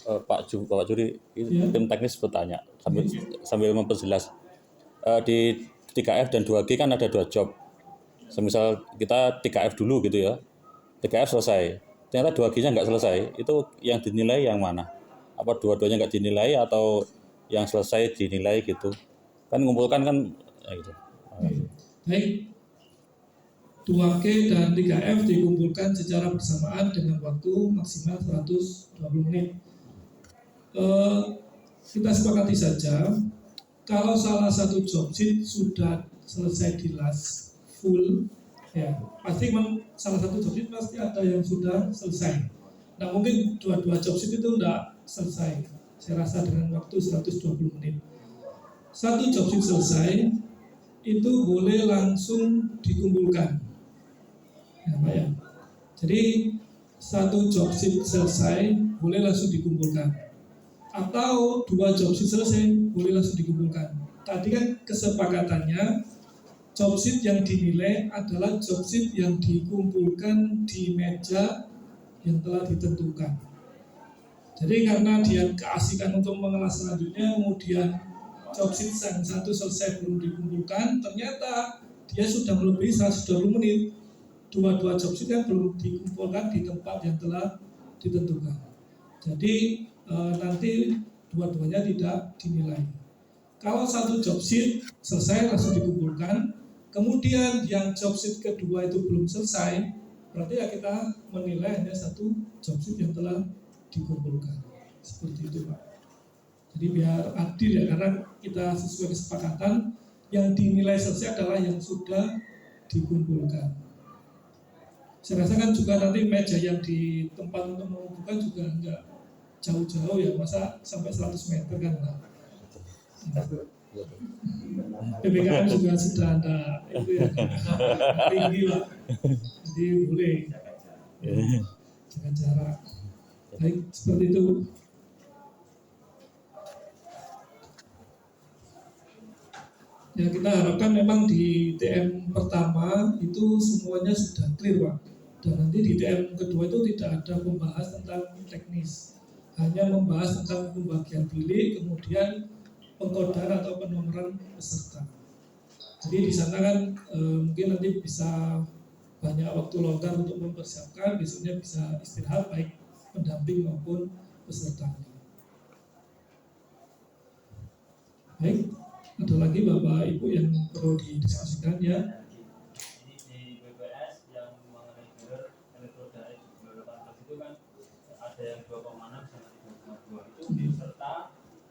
Pak Juri, Ya. tim teknis bertanya sambil memperjelas. Di 3F dan 2G kan ada 2 job. Semisal kita 3F dulu gitu ya, 3F selesai, ternyata 2G-nya nggak selesai, itu yang dinilai yang mana? Apa dua-duanya nggak dinilai atau yang selesai dinilai gitu? Kan ngumpulkan kan ya gitu. Baik, 2G dan 3F dikumpulkan secara bersamaan dengan waktu maksimal 120 menit. Kita sepakati saja, kalau salah satu job sheet sudah selesai di last full, ya pasti salah satu job sheet pasti ada yang sudah selesai. Nah mungkin dua job sheet itu tidak selesai, saya rasa dengan waktu 120 menit. Satu job sheet selesai, itu boleh langsung dikumpulkan. Ya, Pak ya. Jadi satu job sheet selesai boleh langsung dikumpulkan, atau 2 job sheet selesai boleh langsung dikumpulkan. Tadi kan kesepakatannya job sheet yang dinilai adalah job sheet yang dikumpulkan di meja yang telah ditentukan. Jadi karena dia keasikan untuk mengelas selanjutnya, kemudian job sheet yang satu selesai belum dikumpulkan, ternyata dia sudah melebihi 120 menit. Dua job sheet yang belum dikumpulkan di tempat yang telah ditentukan. Jadi nanti dua-duanya tidak dinilai. Kalau satu job sheet selesai langsung dikumpulkan, kemudian yang job sheet kedua itu belum selesai, berarti ya kita menilai hanya satu job sheet yang telah dikumpulkan. Seperti itu Pak. Jadi biar adil ya, karena kita sesuai kesepakatan yang dinilai selesai adalah yang sudah dikumpulkan. Saya rasa kan juga nanti meja yang di tempat untuk mengumpulkan juga enggak jauh-jauh ya, masa sampai 100 meter kan Pak. PPKM juga sudah ada itu ya, tinggi Pak, jadi boleh jaga jarak. Baik, seperti itu. Ya kita harapkan memang di TM pertama itu semuanya sudah clear Pak, dan nanti di TM kedua itu tidak ada membahas tentang teknis, hanya membahas tentang pembagian bilik, kemudian pengkodean atau penomoran peserta. Jadi di sana kan mungkin nanti bisa banyak waktu longgar untuk mempersiapkan, besoknya bisa istirahat baik pendamping maupun pesertanya. Baik, ada lagi Bapak Ibu yang perlu didiskusikan ya? Ini di BPS yang mengenai gear elektroda 18 itu kan ada yang 2,6 sama 3,2 itu peserta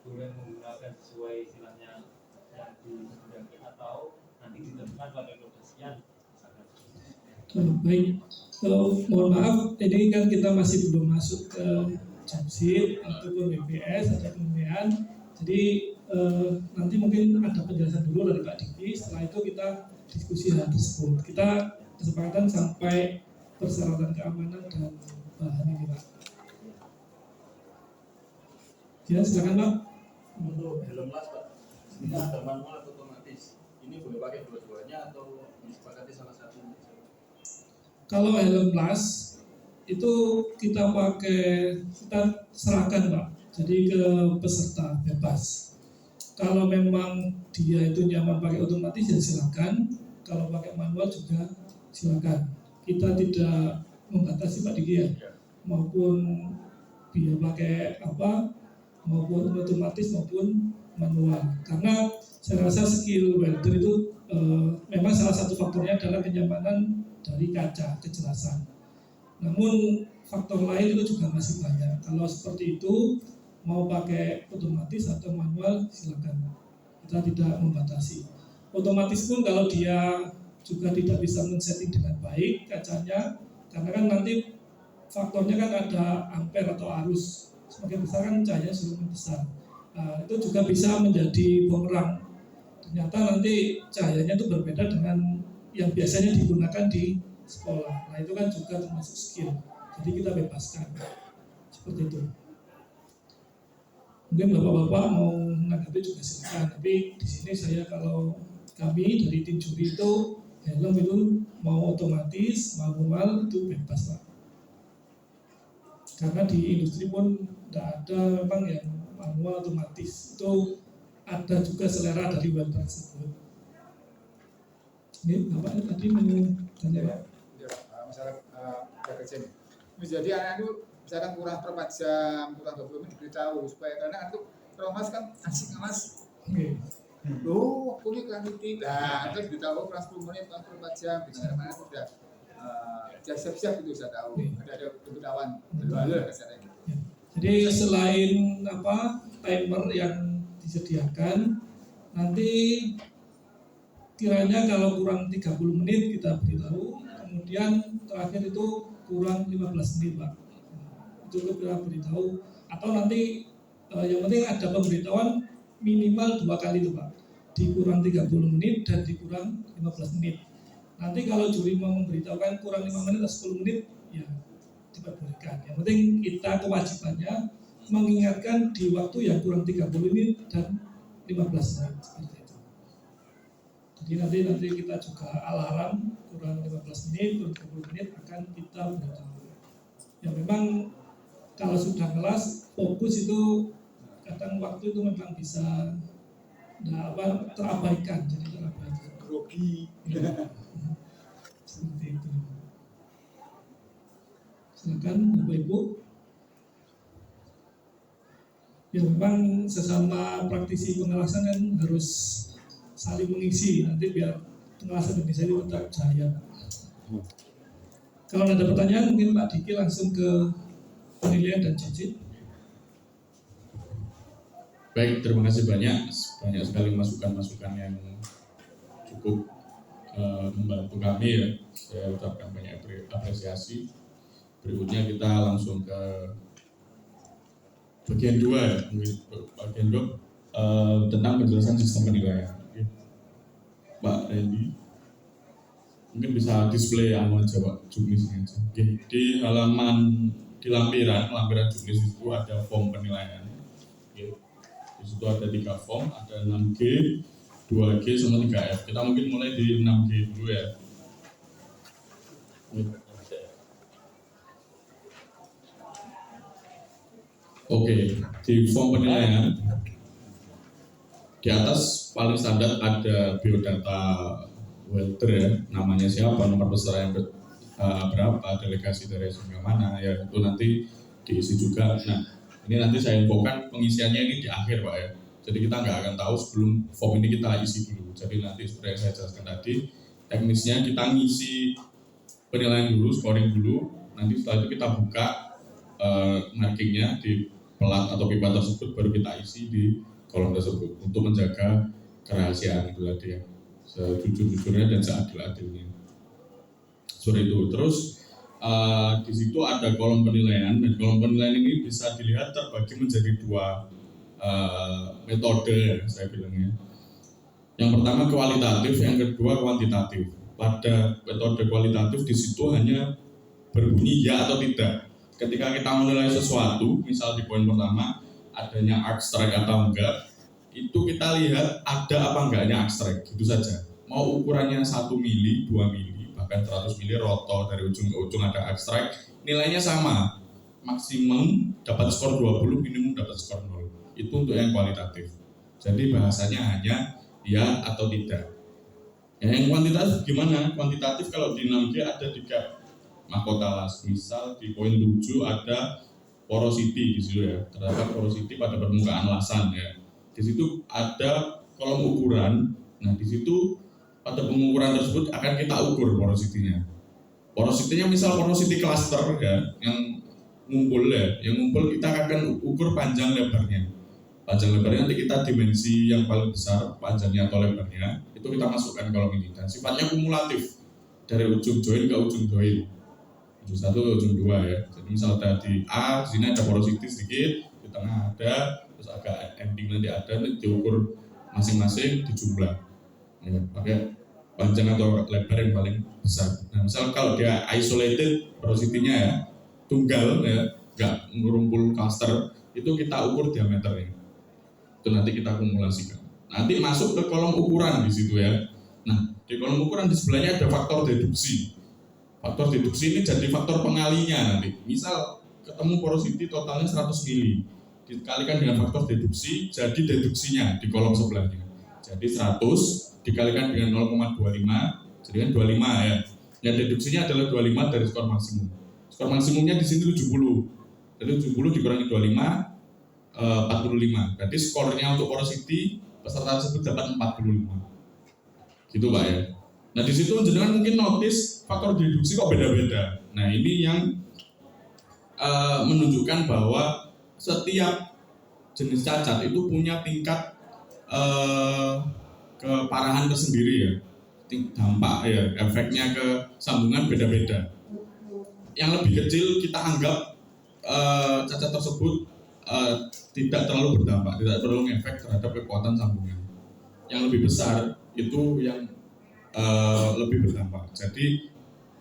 boleh menggunakan sesuai istilahnya yang digunakan atau nanti ditentukan pada elektroda sekian misalkan. Baik, mohon maaf, ini kan kita masih belum masuk ke job sheet ataupun BPS atau pemilihan. Jadi nanti mungkin ada penjelasan dulu dari Pak Diki. Setelah itu kita diskusi hal tersebut. Kita kesepakatan sampai persyaratan keamanan dan bahan ini Pak. Ya silakan Pak. Untuk helm las Pak, ini ada manual atau otomatis? Ini boleh pakai dua-duanya atau disepakati salah satu? Kalau helm plus itu kita serahkan Pak, jadi ke peserta bebas. Kalau memang dia itu nyaman pakai otomatis ya silakan, kalau pakai manual juga silakan. Kita tidak membatasi Pak Diki ya, maupun dia pakai apa, maupun otomatis maupun manual. Karena saya rasa skill welder itu memang salah satu faktornya adalah kenyamanan dari kaca, kejelasan. Namun faktor lain itu juga masih banyak. Kalau seperti itu mau pakai otomatis atau manual silakan. Kita tidak membatasi. Otomatis pun kalau dia juga tidak bisa men-setting dengan baik kacanya, karena kan nanti faktornya kan ada ampere atau arus. Semakin besar kan cahaya semakin besar. Nah, itu juga bisa menjadi bumerang. Ternyata nanti cahayanya itu berbeda dengan yang biasanya digunakan di sekolah. Nah itu kan juga termasuk skill. Jadi kita bebaskan seperti itu. Mungkin bapak-bapak mau menanggapi juga silakan. Tapi di sini saya kalau kami dari tim juri itu helm itu mau otomatis, manual itu bebas Pak. Karena di industri pun tidak ada memang yang manual otomatis. Itu ada juga selera dari welder tersebut. Ini Bapak tadi mau tanya Pak? Ya, masalah kerja ini. Jadi anak itu misalkan kurang 4 jam, kurang 20 menit diberitahu supaya karena itu kalau mas kan asik mas. Oke. Loh, aku ini kurang titik. Nah, terus diberitahu kurang 10 menit, kurang 4 jam. Karena sudah siap-siap itu sudah tahu. Ada pemberitahuan berlalu rasanya gitu. Jadi selain timer yang disediakan, nanti kiranya kalau kurang 30 menit kita beritahu, kemudian terakhir itu kurang 15 menit Pak. Itu kita beritahu, atau nanti yang penting ada pemberitahuan minimal 2 kali itu Pak, dikurang 30 menit dan dikurang 15 menit. Nanti kalau juri mau memberitahukan kurang 5 menit atau 10 menit, ya diperbolehkan. Yang penting kita kewajibannya mengingatkan di waktu yang kurang 30 menit dan 15 menit seperti itu. Jadi nanti kita juga alarm kurang 15 menit, kurang 30 menit akan kita beritahu. Ya memang kalau sudah kelas fokus itu kadang waktu itu memang bisa terabaikan, jadi terabaikan. Grogi. Ya. Seperti itu. Silakan Bapak Ibu. Ya memang sesama praktisi pengelasan kan harus saling mengisi nanti biar pengelasan Indonesia ini tetap jaya. Kalau ada pertanyaan mungkin Pak Diki langsung ke penilaian dan judging. Baik, terima kasih banyak sekali masukan-masukan yang cukup membantu kami ya. Saya ucapkan banyak apresiasi. Berikutnya kita langsung ke bagian 2 ya. Bagian 2 tentang penjelasan sistem penilaian. Oke. Pak Randy, mungkin bisa display aja Pak, juknisnya aja. Oke. Di lampiran juknis itu ada form penilaian. Oke. Di situ ada 3 form, ada 6G, 2G sama 3F. Kita mungkin mulai di 6G dulu ya. Oke, di form penilaian di atas paling standar ada biodata welder ya, namanya siapa, nomor peserta yang berapa, delegasi dari SMK mana ya, itu nanti diisi juga. Nah, ini nanti saya infokan pengisiannya ini di akhir Pak ya. Jadi kita nggak akan tahu sebelum form ini kita isi dulu. Jadi nanti seperti yang saya jelaskan tadi, teknisnya kita ngisi penilaian dulu, scoring dulu. Nanti setelah itu kita buka markingnya di pelat atau pipa tersebut, baru kita isi di kolom tersebut untuk menjaga kerahasiaan itu tadi ya, sejujur-jujurnya dan seadil-adilnya. Seperti itu. Terus di situ ada kolom penilaian, dan kolom penilaian ini bisa dilihat terbagi menjadi 2 metode saya bilangnya. Yang pertama kualitatif, yang kedua kuantitatif. Pada metode kualitatif di situ hanya berbunyi ya atau tidak. Ketika kita menilai sesuatu, misal di poin pertama adanya abstrak atau enggak, itu kita lihat ada apa enggaknya abstrak, gitu saja. Mau ukurannya 1 mili, 2 mili, bahkan 100 mili roto dari ujung ke ujung ada abstrak, nilainya sama. Maksimum dapat skor 20, minimum dapat skor 0. Itu untuk yang kualitatif. Jadi bahasanya hanya ya atau tidak. Yang kuantitatif gimana? Kuantitatif kalau di 6G ada 3 mahkota las. Misal di poin 7 ada porosity di situ ya. Terdapat porosity pada permukaan lasan ya. Di situ ada kolom ukuran. Nah, di situ pada pengukuran tersebut akan kita ukur porosity-nya. Porosity-nya misal porosity cluster ya, yang ngumpul ya. Yang ngumpul kita akan ukur panjang lebarnya. Panjang lebarnya nanti kita dimensi yang paling besar panjangnya atau lebarnya itu kita masukkan kolom ini, dan sifatnya kumulatif dari ujung join ke ujung join, ujung 1 ujung 2 ya. Jadi misal tadi A, di sini ada porosity sedikit, di tengah ada, terus agak ending nanti ada, nanti diukur masing-masing dijumlah ya, pakai panjang atau lebar yang paling besar. Nah, misal kalau dia isolated porosity-nya ya, tunggal ya, nggak ngumpul cluster, itu kita ukur diameternya. Itu nanti kita akumulasikan. Nanti masuk ke kolom ukuran di situ ya. Nah, di kolom ukuran di sebelahnya ada faktor deduksi. Faktor deduksi ini jadi faktor pengalinya nanti. Misal ketemu porosity totalnya 100 mili, dikalikan dengan faktor deduksi, jadi deduksinya di kolom sebelahnya. Jadi 100 dikalikan dengan 0,25, Jadi kan 25 ya. Ya deduksinya adalah 25 dari skor maksimum. Skor maksimumnya di sini 70. Jadi 70 dikurangi 25 45. Berarti skornya untuk porosity peserta tersebut dapat 45. Gitu Pak ya. Nah di situ jenengan mungkin notice faktor deduksi kok beda-beda. Nah ini yang menunjukkan bahwa setiap jenis cacat itu punya tingkat keparahan tersendiri ya, dampak ya, efeknya ke sambungan beda-beda. Yang lebih kecil kita anggap cacat tersebut tidak terlalu berdampak, tidak terlalu efek terhadap kekuatan sambungan. Yang lebih besar itu yang lebih berdampak. Jadi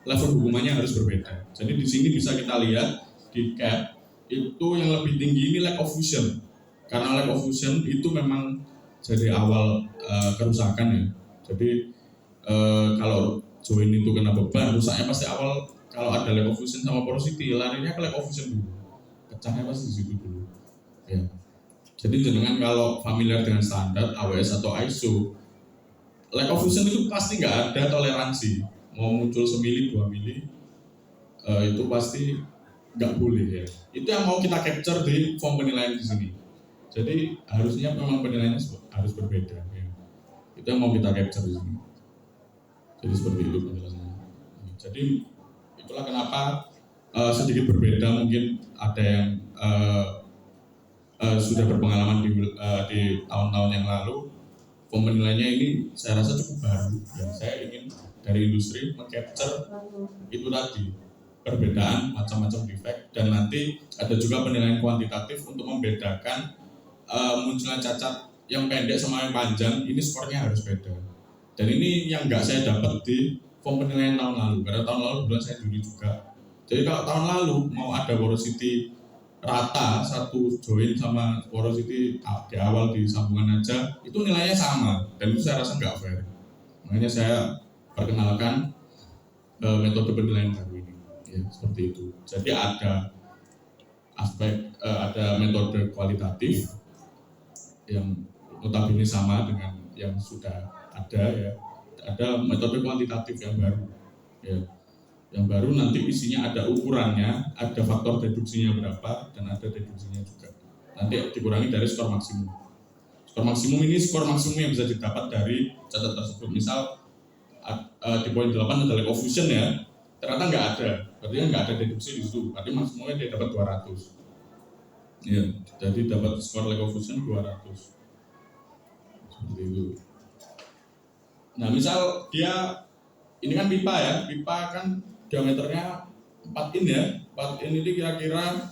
level hukumannya harus berbeda. Jadi di sini bisa kita lihat di CAP itu yang lebih tinggi ini lack of fusion. Karena lack of fusion itu memang jadi awal kerusakan ya. Jadi kalau join itu kena beban, rusaknya pasti awal kalau ada lack of fusion sama porosity, larinya ke lack of fusion dulu. Pecahnya pasti di situ dulu. Ya. Jadi jenengan kalau familiar dengan standar AWS atau ISO, lack of fusion itu pasti nggak ada toleransi. Mau muncul 1 mili, 2 mili, itu pasti nggak boleh ya. Itu yang mau kita capture di form penilaian di sini. Jadi harusnya memang penilaiannya harus berbeda. Ya. Itu yang mau kita capture di sini. Jadi seperti itu penjelasannya. Jadi itulah kenapa sedikit berbeda. Mungkin ada yang sudah berpengalaman di tahun-tahun yang lalu. Form penilaiannya ini saya rasa cukup baru. Dan saya ingin dari industri meng-capture itu tadi perbedaan macam-macam defect, dan nanti ada juga penilaian kuantitatif untuk membedakan munculnya cacat yang pendek sama yang panjang, ini skornya harus beda. Dan ini yang nggak saya dapat di form penilaian tahun lalu, karena tahun lalu bulan saya juli juga. Jadi kalau tahun lalu mau ada porosity rata satu join sama porosity di awal di sambungan aja, itu nilainya sama, dan itu saya rasa nggak fair. Makanya saya perkenalkan metode penilaian baru ini, ya, seperti itu. Jadi ada aspek ada metode kualitatif yang notabene sama dengan yang sudah ada ya. Ada metode kuantitatif yang baru, ya. Yang baru nanti isinya ada ukurannya, ada faktor deduksinya berapa, dan ada deduksinya juga. Nanti dikurangi dari skor maksimum. Skor maksimum ini skor maksimum yang bisa didapat dari cacat tersebut. Misal di poin 8 ada lack of fusion ya, ternyata nggak ada, berarti nggak ada deduksi di situ, berarti maksimumnya dia dapat 200 ya, jadi dapat skor lack of fusion 200 seperti itu. Nah misal dia ini kan pipa ya, pipa kan diameternya 4 in ya, 4 in ini kira-kira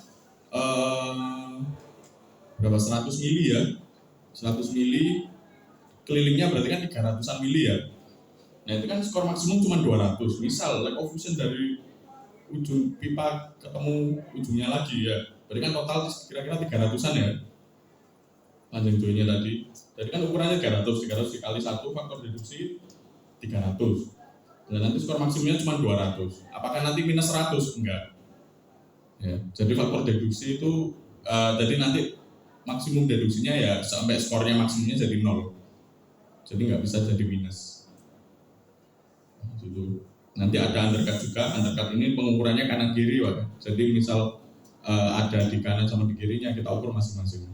berapa, 100 mili ya, 100 mili kelilingnya berarti kan 300-an mili ya. Nah itu kan skor maksimum cuma 200. Misal lack of fusion dari ujung pipa ketemu ujungnya lagi ya, berarti kan total kira-kira 300-an ya panjang joinnya tadi. Jadi kan ukurannya 300 dikali 1 faktor deduksi 300. Dan nanti skor maksimumnya cuma 200. Apakah nanti minus 100? Enggak ya. Jadi faktor deduksi itu jadi nanti maksimum deduksinya ya sampai skornya maksimumnya jadi 0. Jadi nggak bisa jadi minus. Gitu. Nanti ada undercut juga. Undercut ini pengukurannya kanan kiri, Pak. Jadi misal ada di kanan sama di kirinya kita ukur masing-masing.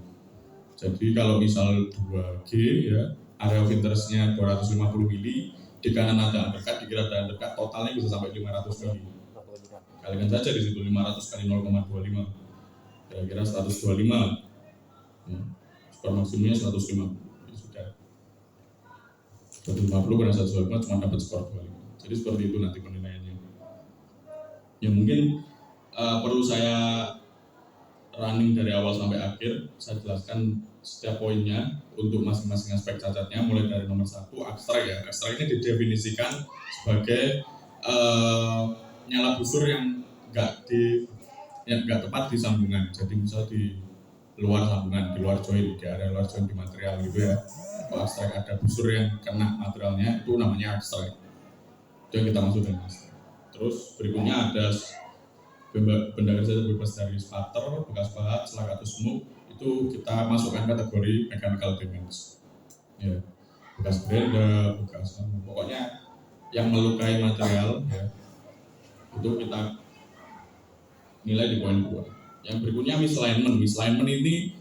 Jadi kalau misal 2G ya, area of interest-nya 250 mili, di kanan ada undercut, di kiri ada undercut, totalnya bisa sampai 500 mili. Kalikan saja di situ 500 kali 0,25, kira-kira 125. Ya. Skor maksimumnya 150. Ya, sudah. 150 kurang 125 cuma dapat skor 25. Jadi seperti itu nanti penilaiannya. Ya mungkin perlu saya running dari awal sampai akhir, saya jelaskan setiap poinnya untuk masing-masing aspek cacatnya, mulai dari nomor 1 abstrak ya. Abstrak ini didefinisikan sebagai nyala busur yang nggak tepat di sambungan. Jadi misal di luar sambungan, di luar join, di area luar join di material gitu ya. Kalau abstrak ada busur yang kena materialnya, itu namanya abstrak. Itu yang kita maksud dengan abstrak. Terus berikutnya ada benda kerja bebas dari sputter, bekas bahat, selak atau smoke, itu kita masukkan kategori mechanical damage. Ya, bekas berenda, bekas pokoknya yang melukai material ya, itu kita nilai di poin 2. Yang berikutnya misalignment. Misalignment ini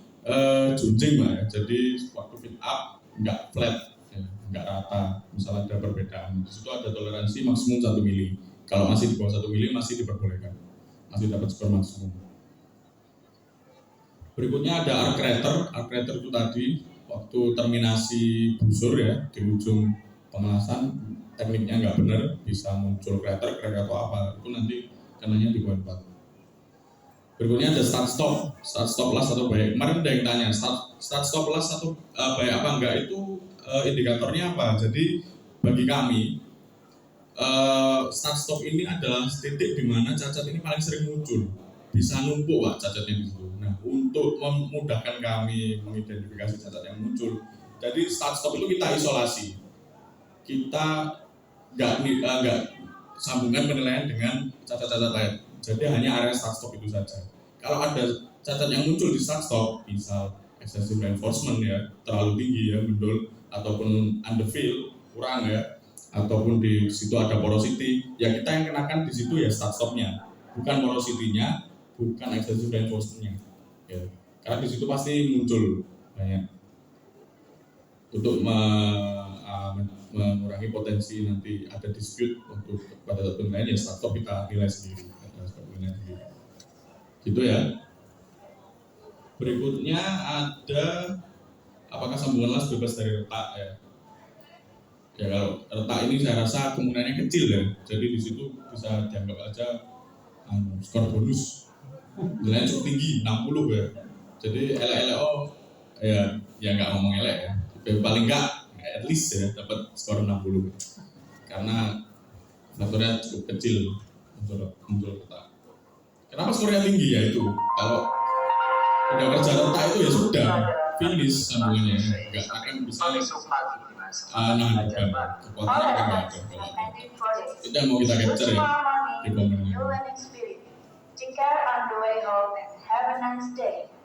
junjing lah ya. Jadi waktu fit up nggak flat, ya, nggak rata. Misalnya ada perbedaan, di situ ada toleransi maksimum 1 mili. Kalau masih di bawah 1 mili masih diperbolehkan, masih dapat skor maksimum. Berikutnya ada arc crater. Arc crater itu tadi waktu terminasi busur ya, di ujung pengelasan tekniknya nggak benar, bisa muncul crater atau apa, itu nanti kenanya di poin 4. Berikutnya ada start stop loss atau baik. Kemarin ada yang tanya start stop loss atau baik apa enggak, itu indikatornya apa. Jadi bagi kami start stop ini adalah titik di mana cacat ini paling sering muncul, bisa numpuk Pak cacatnya di situ. Nah, untuk memudahkan kami mengidentifikasi cacat yang muncul, jadi start stop itu kita isolasi, kita nggak sambungan penilaian dengan cacat-cacat lain. Jadi hanya area start stop itu saja. Kalau ada cacat yang muncul di start stop, misal excessive reinforcement ya, terlalu tinggi ya, mendol, ataupun underfill, kurang ya, ataupun di situ ada porosity, ya kita yang kenakan di situ ya start stopnya, bukan porosity-nya, bukan excessive reinforcement-nya. Ya. Karena di situ pasti muncul banyak untuk mengurangi potensi nanti ada dispute untuk pada satu penilaian, ya start stop kita nilai sendiri. Gitu ya. Berikutnya ada apakah sambungan las bebas dari retak ya. Ya kalau retak ini saya rasa kemungkinannya kecil ya. Jadi di situ bisa dianggap aja skor bonus. Nilainya cukup tinggi 60 ya. Jadi LLO ya nggak ngomong elek ya. Paling nggak at least ya dapat skor 60. Karena faktornya cukup kecil untuk retak. Kenapa skornya tinggi ya itu? Kalau udah kerja retak itu ya sudah finish sambungannya, nggak akan bisa nahan beban, kekuatannya akan nggak ada. Itu yang mau kita capture ya di komponen.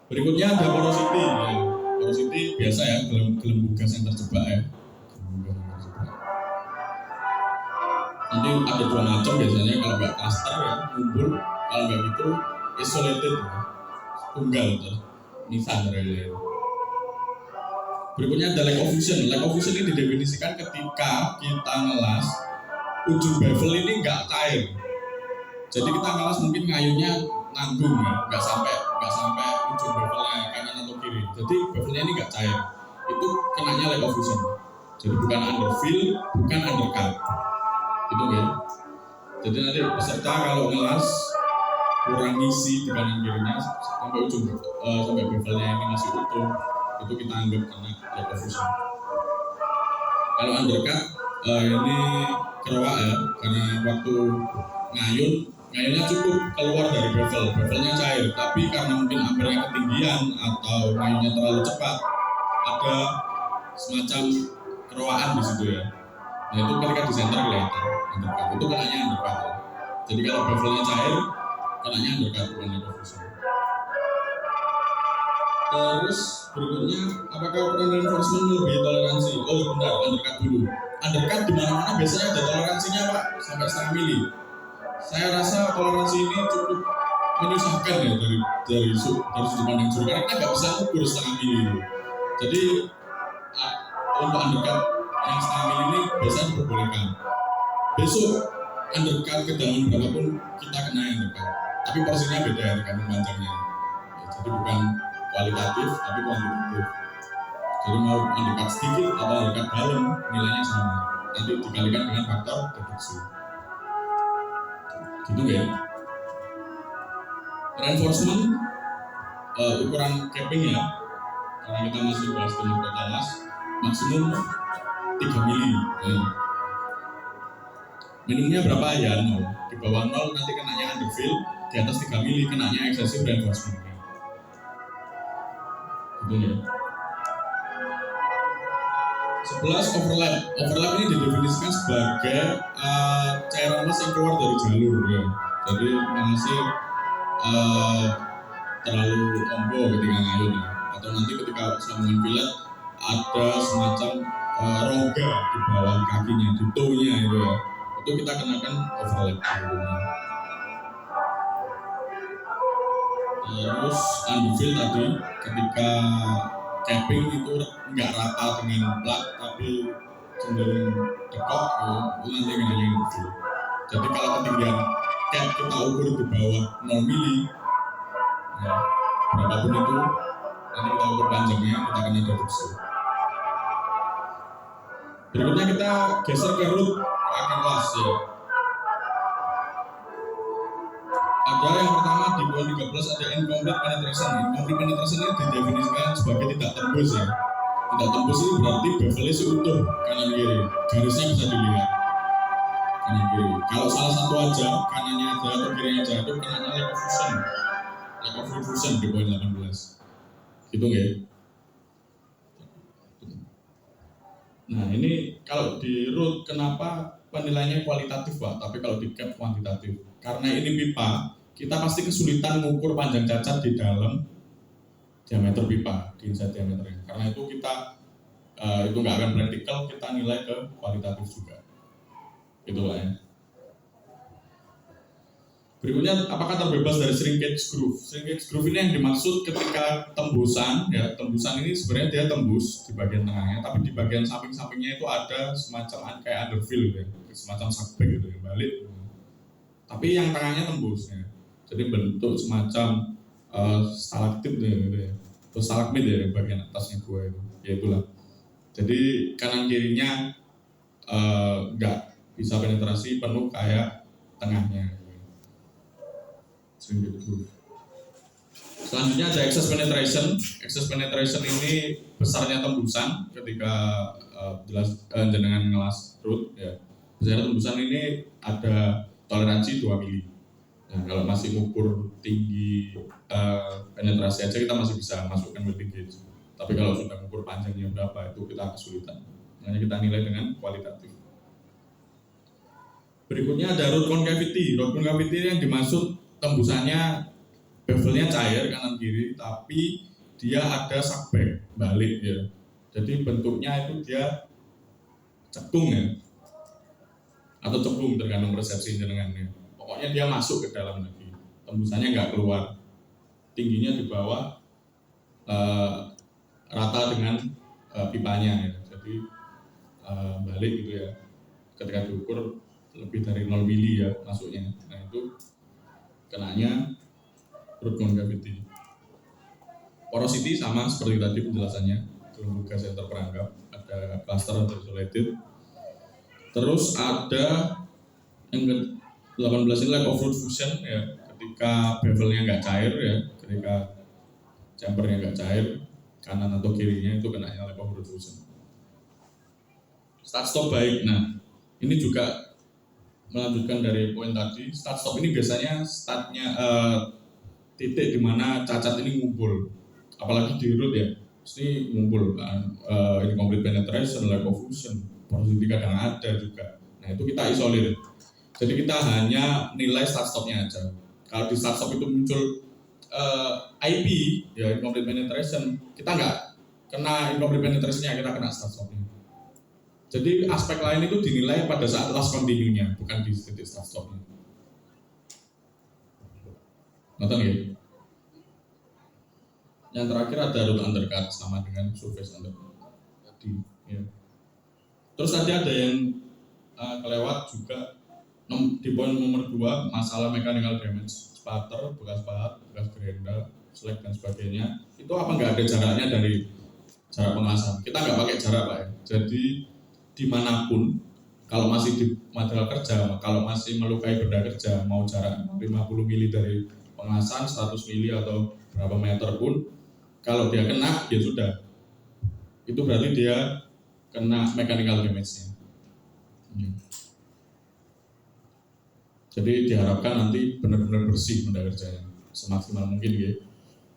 Berikutnya ada porosity. Ya. Porosity biasa ya, gelembung gas yang terjebak ya. Nanti ada 2 macam biasanya, kalau nggak cluster ya, ngumpul. Kalau nggak gitu, isolated ya, tunggal tuh, misal dari. Berikutnya ada lack of fusion. Lack of fusion ini didefinisikan ketika kita ngelas ujung bevel ini nggak cair. Jadi kita ngelas mungkin ngayunya nanggung ya, nggak sampai ujung bevelnya kanan atau kiri. Jadi bevelnya ini nggak cair. Itu kenanya lack of fusion. Jadi bukan underfill, bukan undercut. Gitu ya. Jadi nanti peserta kalau ngelas kurang ngisi di kanan kirinya sampai ujung sampai bevelnya ini masih utuh, itu kita anggap karena lack of fusion. Kalau undercut ini keroak ya, karena waktu ngayunnya cukup keluar dari bevelnya cair, tapi karena mungkin ampernya ketinggian atau ngayunnya terlalu cepat, ada semacam keroakan di situ ya. Nah itu ketika di center kelihatan undercut, itu kenanya undercut ya. Jadi kalau bevelnya cair, kenanya undercut bukan lack of fusion. Terus berikutnya, apakah ukuran reinforcement lebih toleransi? Oh bentar, undercut dulu. Undercut di mana-mana biasanya ada toleransinya Pak, sampai 1/2 mili. Saya rasa toleransi ini cukup menyusahkan ya dari sudut pandang juri, karena kita nggak bisa ukur 1/2 mili. Jadi untuk undercut yang 1/2 mili ini biasanya diperbolehkan. Besok undercut kedalaman berapapun kita kena undercut, tapi porsinya beda ya tergantung panjangnya. Ya, jadi bukan kualitatif tapi kuantitatif. Jadi mau undercut sedikit atau undercut dalam nilainya sama, nanti dikalikan dengan faktor deduksi. Gitu ya. Reinforcement ukuran capping ya, karena kita masih bahas tentang totalas, maksimum 3 mili ya. Minimumnya berapa ya? 0. Di bawah 0 nanti kenanya underfill, di atas 3 mili kenanya excessive reinforcement. Gitu ya. 11 overlap. Overlap ini didefinisikan sebagai cairan las yang keluar dari jalur ya. Jadi masih terlalu ombo ketika ngayun ya. Atau nanti ketika sambungan pilet ada semacam rongga di bawah kakinya, di toe-nya itu ya. itu kita kenakan overlap tentunya. Terus underfill tadi ketika capping itu nggak rata dengan plat tapi cenderung dekok, itu nanti kenanya underfill. Jadi kalau ketinggian cap kita ukur di bawah 0 mili, ya, berapapun itu nanti kita ukur panjangnya, kita akan ada deduksi. Berikutnya kita geser ke root akan kelas ya. Ada yang pertama di poin 13 ada incomplete penetration. Incomplete penetration ini didefinisikan sebagai tidak tembus ya. Tidak tembus ini berarti bevelnya seutuh kanan kiri, garisnya bisa dilihat kanan kiri. Kalau salah satu aja, kanannya aja atau kirinya aja, itu kenanya lack of fusion, lack of fusion di poin 18. Gitu ya. Nah ini kalau di root kenapa penilaiannya kualitatif Pak, tapi kalau di cap kuantitatif. Karena ini pipa, kita pasti kesulitan mengukur panjang cacat di dalam diameter pipa, di inside diameternya. Karena itu kita itu nggak akan praktikal, kita nilai ke kualitatif juga. Itulah ya. Berikutnya, apakah terbebas dari shrinkage groove? Shrinkage groove ini yang dimaksud ketika tembusan, ya tembusan ini sebenarnya dia tembus di bagian tengahnya, tapi di bagian samping-sampingnya itu ada semacam kayak underfill ya, semacam suckback gitu yang balik. Tapi yang tengahnya tembus ya, jadi bentuk semacam stalaktit gitu ya, atau stalagmit ya bagian atasnya gua itu, ya itulah. Jadi kanan kirinya nggak bisa penetrasi penuh kayak tengahnya. Selanjutnya ada excess penetration. Excess penetration ini besarnya tembusan ketika jenengan ngelas root ya. Besarnya tembusan ini ada toleransi 2 mili. Nah, kalau masih mengukur tinggi penetrasi aja kita masih bisa masukkan weighting gauge. Tapi kalau sudah mengukur panjangnya berapa itu kita kesulitan. Makanya kita nilai dengan kualitatif. Berikutnya ada root concavity. Root concavity yang dimaksud tembusannya bevelnya cair kanan kiri, tapi dia ada suckback balik ya. Jadi bentuknya itu dia cekung ya, atau cekung tergantung persepsi jenengannya. Pokoknya dia masuk ke dalam lagi, tembusannya nggak keluar, tingginya di bawah rata dengan pipanya ya. Jadi balik gitu ya. Ketika diukur lebih dari 0 mili ya masuknya. Nah itu kenanya root concavity. Porosity sama seperti tadi penjelasannya, gelembung gas yang terperangkap, ada cluster atau isolated. Terus ada yang ke-18 ini lack of root fusion ya, ketika bevelnya nggak cair ya, ketika chambernya nggak cair, kanan atau kirinya itu kenanya lack of root fusion. Start stop baik. Nah ini juga melanjutkan dari poin tadi, start stop ini biasanya startnya titik di mana cacat ini ngumpul, apalagi di root ya, pasti ngumpul kan, incomplete penetration, lack of fusion, porosity kadang ada juga. Nah itu kita isolir, jadi kita hanya nilai start stopnya aja. Kalau di start stop itu muncul IP ya incomplete penetration, kita nggak kena incomplete penetrationnya, kita kena start stopnya. Jadi aspek lain itu dinilai pada saat last continue-nya, bukan di titik start stop-nya. Nonton ya? Yang terakhir ada root undercut sama dengan surface undercut tadi. Ya. Terus tadi ada yang kelewat juga di poin nomor 2, masalah mechanical damage, sputter, bekas pahat, bekas gerenda, slack dan sebagainya. Itu apa nggak ada jaraknya dari jarak pengasan? Kita nggak pakai jarak Pak ya. Jadi dimanapun, kalau masih di material kerja, kalau masih melukai benda kerja, mau jarak 50 mili dari pengasan, 100 mili atau berapa meter pun, kalau dia kena, ya sudah. Itu berarti dia kena mechanical damage-nya. Jadi diharapkan nanti benar-benar bersih benda kerjanya, semaksimal mungkin ya.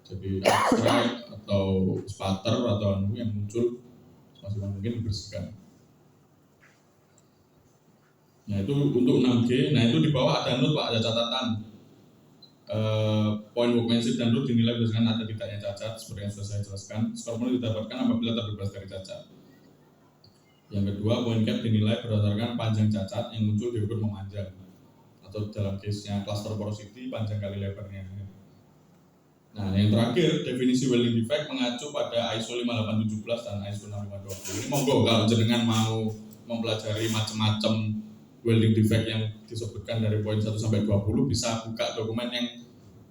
Jadi abstrak atau sputter atau yang muncul semaksimal mungkin dibersihkan. Nah itu untuk 6G, nah itu di bawah ada note Pak, ada catatan poin workmanship dan root dinilai berdasarkan ada tidaknya cacat seperti yang sudah saya jelaskan. Skor penuh didapatkan apabila terbebas dari cacat. Yang kedua, point cap dinilai berdasarkan panjang cacat yang muncul di ukur memanjang, atau dalam case-nya cluster porosity panjang kali lebarnya. Nah, yang terakhir, definisi welding defect mengacu pada ISO 5817 dan ISO 6520. Ini monggo kalau jenengan mau mempelajari macam-macam welding defect yang disebutkan dari poin 1 sampai 20, bisa buka dokumen yang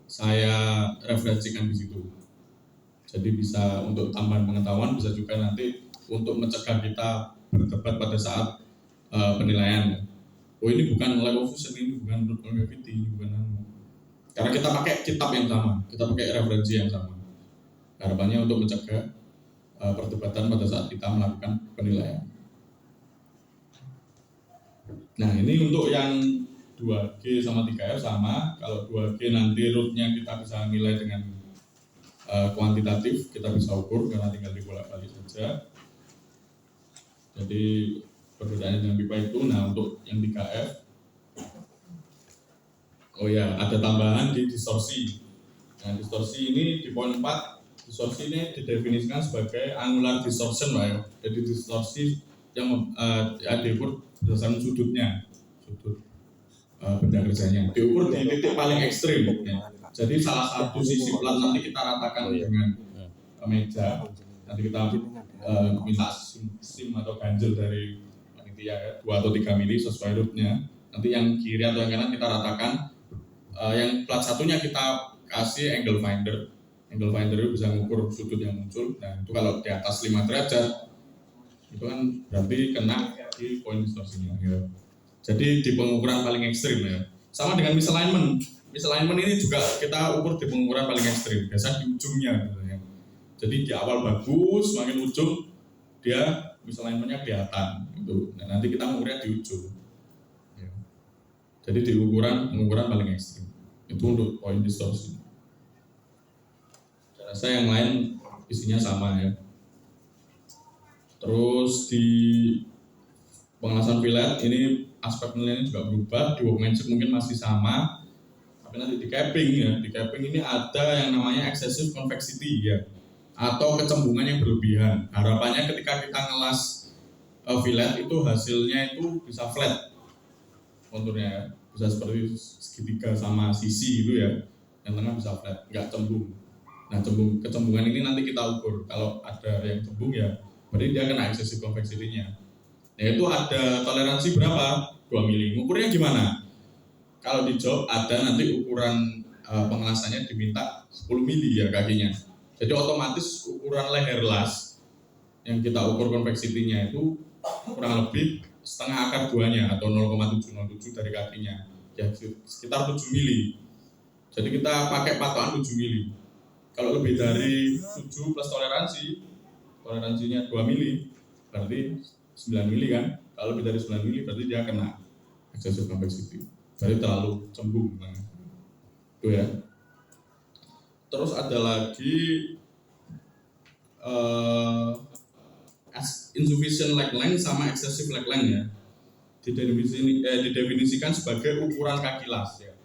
saya referensikan di situ. Jadi bisa untuk tambahan pengetahuan, bisa juga nanti untuk mencegah kita berdebat pada saat penilaian. Oh, ini bukan law of fusion, ini bukan root gravity, ini bukan karena kita pakai kitab yang sama, kita pakai referensi yang sama. Harapannya untuk mencegah perdebatan pada saat kita melakukan penilaian. Nah, ini untuk yang 2G sama 3F sama. Kalau 2G nanti rootnya kita bisa nilai dengan kuantitatif, kita bisa ukur karena tinggal dibolak-balik saja. Jadi perbedaannya dengan pipa itu. Nah, untuk yang 3F, oh ya, ada tambahan di distorsi. Nah, distorsi ini di poin 4, distorsi ini didefinisikan sebagai angular distortion, Pak ya. Jadi distorsi yang diukur berdasarkan sudutnya, sudut benda kerjanya. Diukur di titik paling ekstrim. Ya. Jadi salah satu sisi plat nanti kita ratakan dengan meja. Nanti kita minta sim atau ganjel dari panitia ya, 2 atau 3 mili sesuai rootnya. Nanti yang kiri atau yang kanan kita ratakan. Yang plat satunya kita kasih angle finder. Angle finder itu bisa mengukur sudut yang muncul. Nah, itu kalau di atas 5 derajat itu kan berarti kena di poin distorsinya ya. Jadi di pengukuran paling ekstrim ya. Sama dengan misalignment. Misalignment ini juga kita ukur di pengukuran paling ekstrim. Biasa di ujungnya gitu ya. Jadi di awal bagus, makin ujung dia misalignment-nya kelihatan gitu. Nah, nanti kita mengukurnya di ujung. Ya. Jadi di pengukuran paling ekstrim. Itu untuk poin distorsi. Saya rasa yang lain isinya sama ya. Terus di pengelasan fillet ini aspek penilaiannya juga berubah. Di workmanship mungkin masih sama, tapi nanti di capping ya. Di capping ini ada yang namanya excessive convexity ya, atau kecembungan yang berlebihan. Harapannya ketika kita ngelas fillet itu hasilnya itu bisa flat konturnya ya. Bisa seperti segitiga sama sisi itu ya, yang tengah bisa flat, nggak cembung. Nah, kecembungan ini nanti kita ukur. Kalau ada yang cembung ya, berarti dia kena excessive convexity-nya. Yaitu ada toleransi berapa? 2 mili. Ukurnya gimana? Kalau di job ada nanti ukuran pengelasannya diminta 10 mili ya kakinya. Jadi otomatis ukuran leher las yang kita ukur convexity-nya itu kurang lebih setengah akar 2-nya atau 0,707 dari kakinya, ya sekitar 7 mili. Jadi kita pakai patokan 7 mili. Kalau lebih dari 7 plus toleransinya 2 mili, berarti 9 mili kan. Kalau lebih dari 9 mili berarti dia kena excessive convexity, berarti terlalu cembung. Nah, itu ya. Terus ada lagi insufficient leg length sama excessive leg length ya, didefinisikan sebagai ukuran kaki las ya.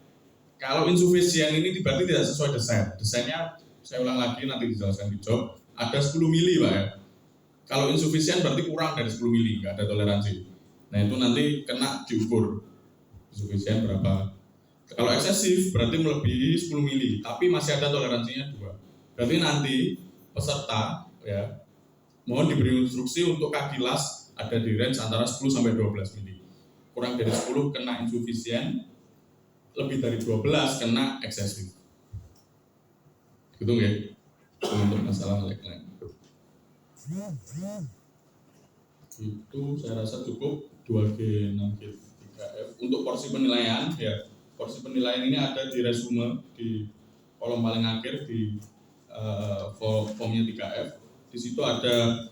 Kalau insufficient ini berarti tidak sesuai desainnya saya ulang lagi nanti dijelaskan di job, ada 10 mili Pak ya. Kalau insufficient berarti kurang dari 10 mili, nggak ada toleransi. Nah, itu nanti kena diukur insufficient berapa. Kalau eksesif berarti melebihi 10 mili, tapi masih ada toleransinya 2. Berarti nanti peserta ya mohon diberi instruksi untuk kaki las ada di range antara 10 sampai 12 mili. Kurang dari 10 kena insufficient, lebih dari 12 kena eksesif. Gitu ya. Untuk masalah leg length. Itu saya rasa cukup 2G, 6G, 3F. Untuk porsi penilaian ya. Porsi penilaian ini ada di resume di kolom paling akhir di formnya 3F. Di situ ada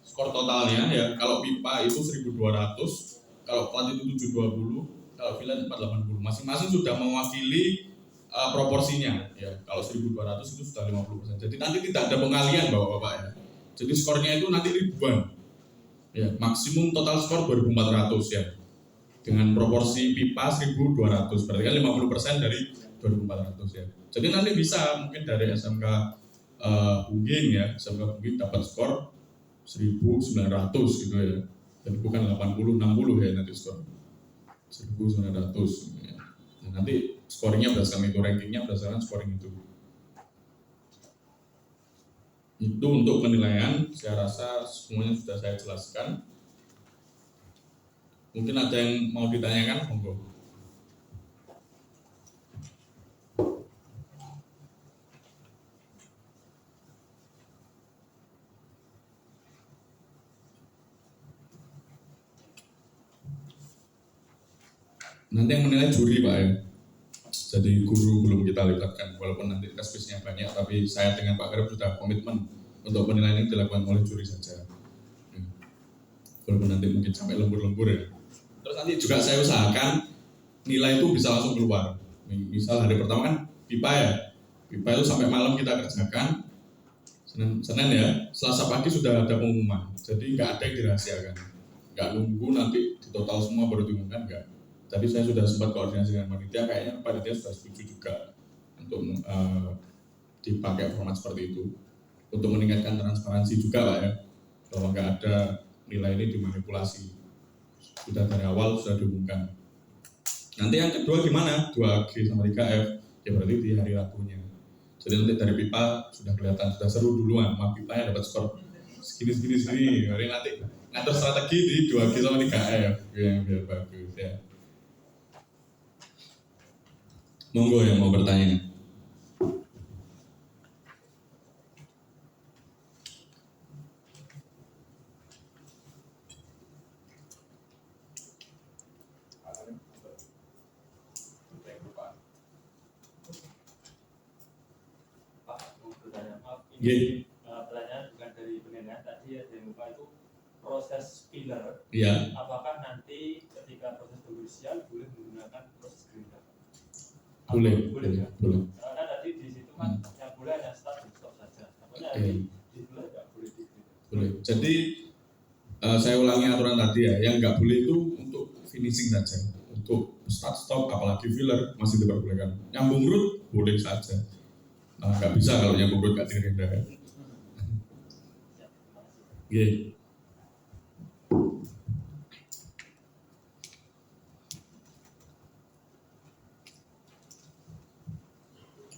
skor totalnya ya. Kalau pipa itu 1200, kalau plat itu 720, kalau fillet 480. Masing-masing sudah mewakili proporsinya ya. Kalau 1200 itu sudah 50%. Jadi nanti tidak ada pengalian Bapak-bapak ya. Jadi skornya itu nanti ribuan. Ya, maksimum total skor 2400 ya. Dengan proporsi pipa 1200, berarti kan 50% dari 2400 ya. Jadi nanti bisa mungkin dari SMK Ugin ya, SMK Ugin dapat skor 1900 gitu ya. Jadi bukan 80, 60 ya nanti skor 1900 ya. Nah, nanti scoringnya berdasarkan itu, rankingnya berdasarkan scoring itu. Itu untuk penilaian, saya rasa semuanya sudah saya jelaskan. Mungkin ada yang mau ditanyakan, monggo. Nanti yang menilai juri Pak ya. Jadi guru belum kita libatkan, walaupun nanti tes quiznya banyak, tapi saya dengan Pak Karib sudah komitmen untuk penilaian ini dilakukan oleh juri saja. Walaupun nanti mungkin sampai lembur-lembur ya. Terus nanti juga saya usahakan nilai itu bisa langsung keluar. Misal hari pertama kan pipa ya, pipa itu sampai malam kita kerjakan. Senin ya, Selasa pagi sudah ada pengumuman. Jadi nggak ada yang dirahasiakan. Nggak nunggu nanti di total semua baru diumumkan, nggak. Tadi saya sudah sempat koordinasi dengan panitia, kayaknya panitia sudah setuju juga untuk dipakai format seperti itu untuk meningkatkan transparansi juga Pak ya, bahwa nggak ada nilai ini dimanipulasi, sudah dari awal sudah diumumkan. Nanti yang kedua gimana? 2G sama 3F ya berarti di hari Rabunya. Jadi nanti dari pipa sudah kelihatan, sudah seru duluan, sama pipa yang dapat skor segini. Hari nanti ngatur strategi di 2G sama 3F yang biar bagus ya. Monggo yang mau bertanya. Pertanyaan bukan dari penilaian tadi ya, dari muka itu proses filler. Iya. Apakah nanti ketika proses pembersihan boleh menggunakan proses grinder? Boleh. Ya? Karena tadi di situ kan yang boleh hanya start dan stop saja. Nampaknya di sebelah nggak boleh di grinder. Boleh. Jadi saya ulangi aturan tadi ya, yang nggak boleh itu untuk finishing saja. Untuk start stop apalagi filler masih diperbolehkan. Nyambung root boleh saja. Nggak bisa kalau nyambung root nggak digerinda. Oke.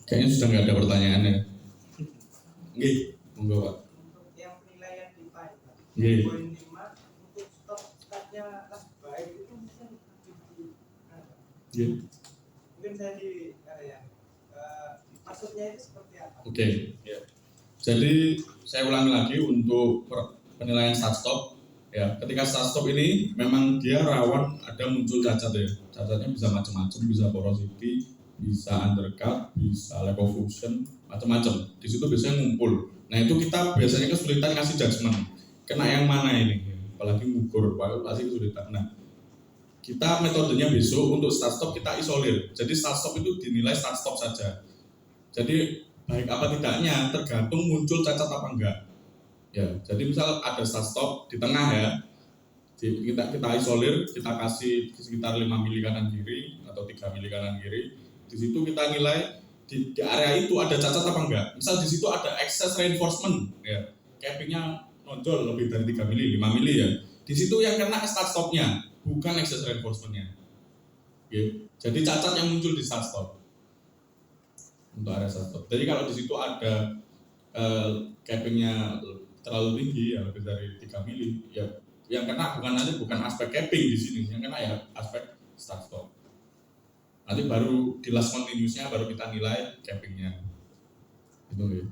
Kayaknya sudah nggak ada pertanyaan ya. Oke, monggo Pak. Untuk yang penilaian pipa itu, Iya. poin 5 untuk startnya kelas baik itu mungkin Iya. mungkin saya maksudnya itu seperti apa? Oke. Jadi saya ulangi lagi untuk penilaian start stop. Ya, ketika start stop ini memang dia rawan ada muncul cacat ya. Cacatnya bisa macam-macam, bisa porosity, bisa undercut, bisa lack of fusion, macam-macam. Di situ biasanya ngumpul. Nah itu kita biasanya kesulitan ngasih judgement. Kena yang mana ini? Apalagi ngukur, pasti kesulitan. Nah, kita metodenya besok untuk start stop kita isolir. Jadi start stop itu dinilai start stop saja. Jadi baik apa tidaknya tergantung muncul cacat apa enggak. Ya, jadi misal ada start stop di tengah ya, kita isolir, kita kasih sekitar 5 mili kanan kiri atau 3 mili kanan kiri. Di situ kita nilai di area itu ada cacat apa enggak. Misal di situ ada excess reinforcement, ya, cappingnya nonjol lebih dari 3 mili, 5 mili ya. Di situ yang kena start stopnya, bukan excess reinforcementnya. Oke. Jadi cacat yang muncul di start stop untuk area start stop. Jadi kalau di situ ada cappingnya terlalu tinggi ya lebih dari 3 mili, ya yang kena bukan aspek capping di sini, yang kena ya aspek start stop. Nanti baru di last continuous-nya baru kita nilai cappingnya. Itu ya.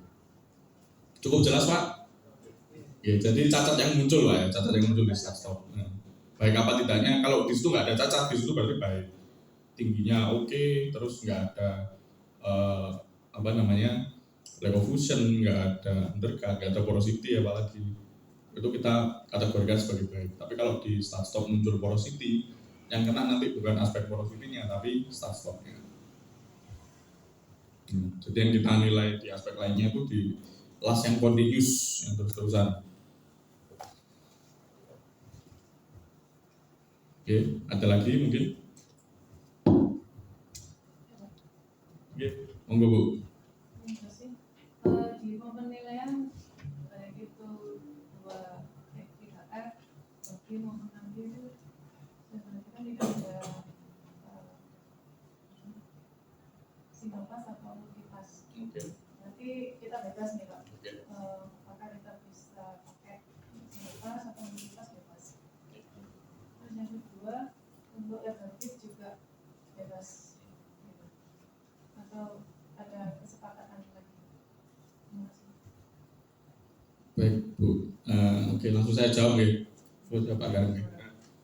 Cukup jelas Pak? Ya, jadi cacat yang muncul lah ya, cacat yang muncul di start stop. Nah, baik apa tidaknya, kalau di situ nggak ada cacat, di situ berarti baik. Tingginya oke, terus nggak ada lack of fusion, nggak ada undercut, nggak ada porosity apalagi. Itu kita kategorikan sebagai baik. Tapi kalau di start stop muncul porosity, yang kena nanti bukan aspek porosity-nya, tapi start stop-nya. Jadi yang kita nilai di aspek lainnya itu di last yang continuous, yang terus-terusan. Oke, ada lagi mungkin? Oke, monggo Bu. Terima kasih. Di penilaian baik itu 2F, 3F, maupun itu ya berarti kan tidak ada single pass atau multipass. Nanti kita bebas nih Pak. Apakah kita bisa pakai single pass atau multipass bebas. Terus yang kedua untuk lebar bid juga bebas. Atau ada kesepakatan lagi. Terima kasih. Baik Bu, oke langsung saya jawab ya. Pak Garing.